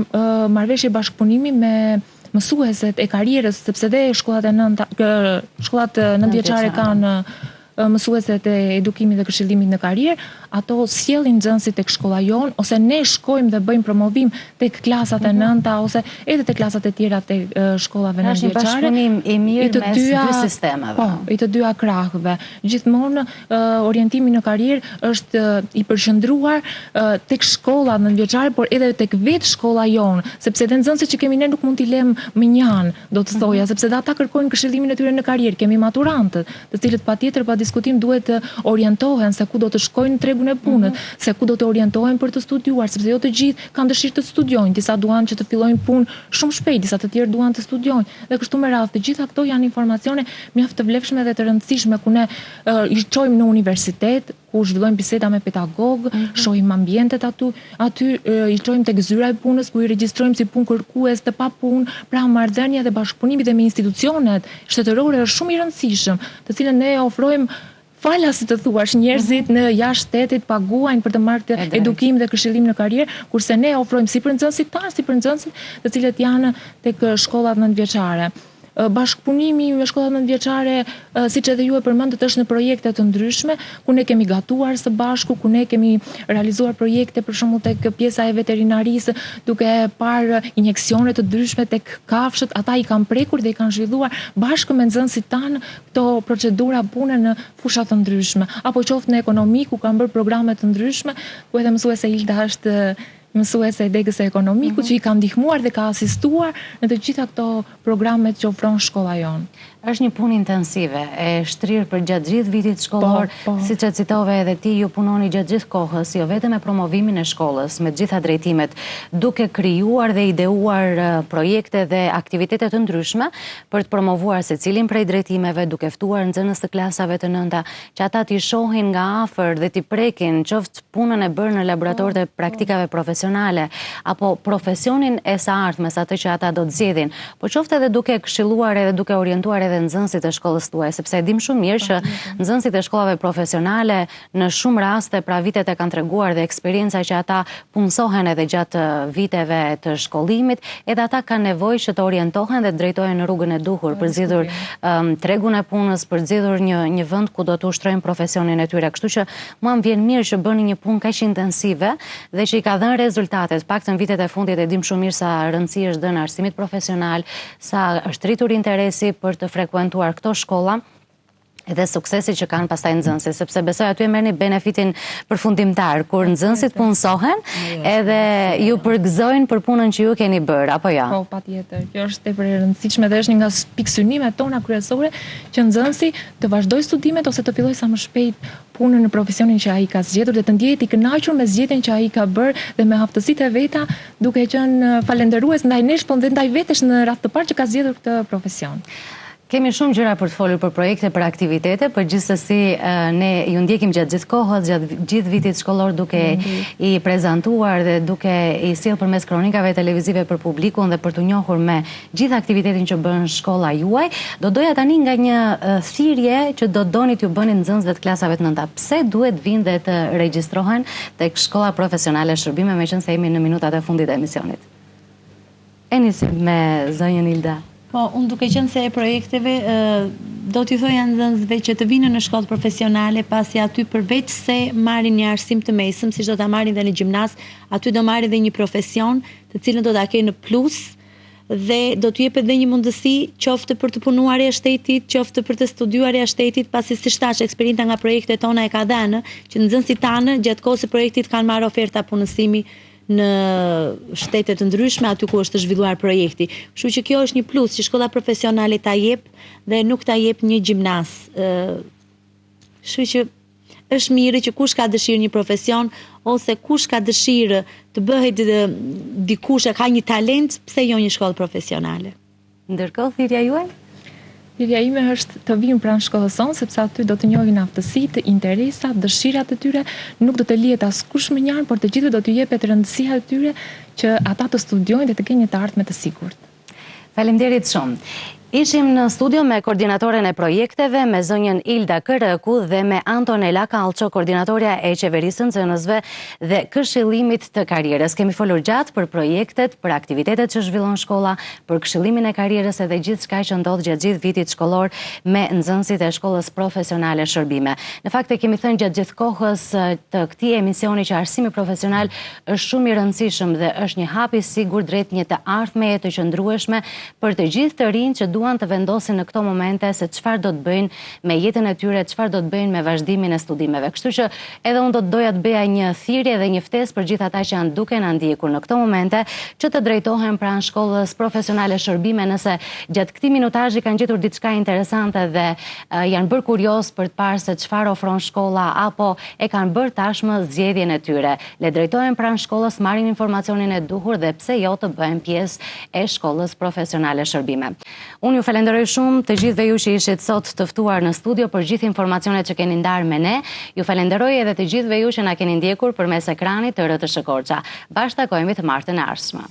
marrëveshje bashkëpunimi me mësueset e karrierës, sepse dhe shkollat nëntëvjeçare kanë mësueset e edukimit dhe këshillimit në karrierë, ato sjellin nxënësit tek shkolla jon, ose ne shkojmë dhe bëjmë promovim tek klasat e 9-ta ose edhe tek klasat e tjera të shkollave nëntëvjeçare. Është një bashkëpunim i mirë mes dy sistemeve. Po, i të dyja krahëve. Gjithmonë orientimi në karrierë është i përqendruar tek shkollat nëntëvjeçare, por edhe tek vetë shkolla jon, sepse edhe nxënësit që kemi ne nuk mund t'i lëmë mënjan, do të thoja, sepse ata kërkojnë këshillimin e tyre në karrierë. Kemi maturantët, të cilët patjetër pa diskutim duhet të orientohen se ku do të shkojnë në tregun e punës, se ku do të orientohen për të studiuar, sepse jo të gjithë kanë dëshirë të studiojnë, disa duan që të fillojnë punë shumë shpejt, disa të tjerë duan të studiojnë. Dhe kështu me radhë, të gjitha këto janë informacione mjaft të vlefshme dhe të rëndësishme ku ne i çojmë në universitet, ku zhvillojmë biseda me pedagog, shohim ambientet aty i çojmë tek zyra e punës, ku i regjistrojmë si punë kërkues të papunë, pra marrëdhënia dhe bashkëpunimi dhe me institucionet shtetërore është shumë i rëndësishëm, të cilën ne ofrojmë falas të thuash, njerëzit në jashtë shtetit paguajnë për të marrë edukim dhe këshillim në karrierë, kurse ne ofrojmë si për nxënësit tanë, si për nxënësit të cilët janë tek shkollat nëntëvjeçare. Bashkëpunimi me shkollat nëntëvjeçare, siç edhe ju e përmendët, është në projekte të ndryshme, ku ne kemi gatuar së bashku, ku ne kemi realizuar projekte për shembull tek pjesa e veterinarisë, duke parë injeksione të ndryshme tek kafshët, ata i kanë prekur dhe i kanë zhvilluar bashkë me nxënësit tanë këto procedura pune në fusha të ndryshme, apo qoftë në ekonomi ku kanë bërë programe të ndryshme, ku edhe mësuese Ilda është mësuese e degës e ekonomiku që i ka ndihmuar dhe ka asistuar në të gjitha këto programet që ofron shkolla jon. Është një punë intensive, e shtrirë për gjatë gjithë vitit shkollor, siç e citove edhe ti, ju punoni gjatë gjithë kohës, jo vetëm me promovimin e shkollës, me gjitha drejtimet, duke krijuar dhe ideuar projekte dhe aktivitete të ndryshme për të promovuar secilin prej drejtimeve, duke ftuar nxënës të klasave të 9-ta, që ata t'i shohin nga afër dhe t'i prekin qoftë punën e bërë në laboratorët e praktikave profesionale, apo profesionin e së ardhmes, atë që ata do të zgjedhin, po qoftë edhe duke këshilluar edhe duke orientuar edhe nxënësit e shkollës tuaj, sepse e dim shumë mirë që nxënësit e shkollave profesionale në shumë raste pra vitet e kanë treguar dhe eksperienca që ata punësohen edhe gjatë viteve të shkollimit, edhe ata kanë nevojë që të orientohen dhe të drejtohen në rrugën e duhur për zgjidhur tregun e punës, për zgjidhur një vend ku do të ushtrojnë profesionin e tyre. Kështu që mua më vjen mirë që bëni një punë kaq intensive dhe që i ka dhënë rezultate. Paktën vitet e fundit e dim shumë mirë sa rëndësi është dhënë arsimit profesional, sa është rritur interesi për të frekuentuar këto shkolla edhe suksesi që kanë pastaj nxënësit, sepse besoj aty e merrni benefitin përfundimtar kur nxënësit punësohen edhe ju përgëzojnë për punën që ju keni bërë, apo jo? Po, patjetër. Kjo është tepër e rëndësishme dhe është një nga pikësynimet tona kryesore që nxënësi të vazhdojë studimet ose të fillojë sa më shpejt punën në profesionin që ai ka zgjedhur dhe të ndihet i kënaqur me zgjedhjen që ai ka bërë dhe me aftësitë e veta, duke qenë falendërues ndaj nesh, por dhe ndaj vetes në radhë të parë që ka zgjedhur këtë profesion. Kemi shumë gjëra për të folur për projekte, për aktivitete, për gjithsesi ne ju ndjekim gjatë gjithë kohës, gjatë gjithë vitit shkollor duke i prezantuar dhe duke i sjellë përmes kronikave televizive për publikun dhe për të njohur me gjithë aktivitetin që bën shkolla juaj. Do doja tani nga një thirrje që do doni t'ju bëni nxënësve të klasave të nënta. Pse duhet vinë dhe të regjistrohen tek Shkolla Profesionale Shërbime, meqense jemi në minutat e fundit të emisionit? E nisim me zonjën Ilda. Po, unë duke qenë se e projekteve, do t'i thoja nxënësve që të vinë në shkollë profesionale, pasi aty përveç se marrin një arsim të mesëm, siç do ta marrin dhe në gjimnaz, aty do marrin dhe një profesion, të cilën do ta kenë në plus dhe do t'ju jepet dhe një mundësi qoftë për të punuar jashtë shtetit, qoftë për të studiuar jashtë shtetit, pasi si shtash eksperienca nga projektet tona e ka dhënë që nxënësit tanë gjatë kohës së projektit kanë marrë oferta punësimi në shtete të ndryshme aty ku është zhvilluar projekti. Kështu që kjo është një plus që shkolla profesionale ta jep dhe nuk ta jep një gjimnaz. Kështu që është mirë që kush ka dëshirë një profesion ose kush ka dëshirë të bëhet dikush e ka një talent, pse jo një shkollë profesionale. Ndërkohë thirrja juaj? Thirrja ime është të vinë pranë shkollës sonë, sepse aty do të njohin aftësitë, interesat, dëshirat e tyre, nuk do të lihet askush më njarë, por të gjithë do t'ju jepet rëndësia e tyre që ata të studiojnë dhe të kenë një të ardhme të sigurt. Faleminderit shumë. Ishim në studio me koordinatoren e projekteve, me zonjën Ilda Kërëku dhe me Antonela Kalço, koordinatorja e qeverisë nxënësve dhe këshillimit të karrierës. Kemi folur gjatë për projektet, për aktivitetet që zhvillon shkolla, për këshillimin e karrierës edhe gjithçka që ndodh gjatë gjithë vitit shkollor me nxënësit e Shkollës Profesionale Shërbime. Në fakt e kemi thënë gjatë gjithë kohës të këtij emisioni që arsimi profesional është shumë i rëndësishëm dhe është një hap i sigurt drejt një të ardhmeje të qëndrueshme për të gjithë të rinj që duan të vendosin në këto momente se çfarë do të bëjnë me jetën e tyre, çfarë do të bëjnë me vazhdimin e studimeve. Kështu që edhe unë do të doja të bëja një thirrje dhe një ftesë për gjithë ata që janë duke na ndjekur në këto momente që të drejtohen pranë Shkollës Profesionale Shërbime nëse gjatë këtij minutazhi kanë gjetur diçka interesante dhe janë bërë kurioz për të parë se çfarë ofron shkolla apo e kanë bërë tashmë zgjedhjen e tyre. Le drejtohen pranë shkollës, marrin informacionin e duhur dhe pse jo të bëhen pjesë e Shkollës Profesionale Shërbime. Unë ju falenderoj shumë të gjithëve ju që ishit sot të ftuar në studio për gjithë informacionet që keni ndarë me ne. Ju falenderoj edhe të gjithëve ju që na keni ndjekur përmes ekranit të RTS Korça. Bashkë takojmë të martën e ardhshme.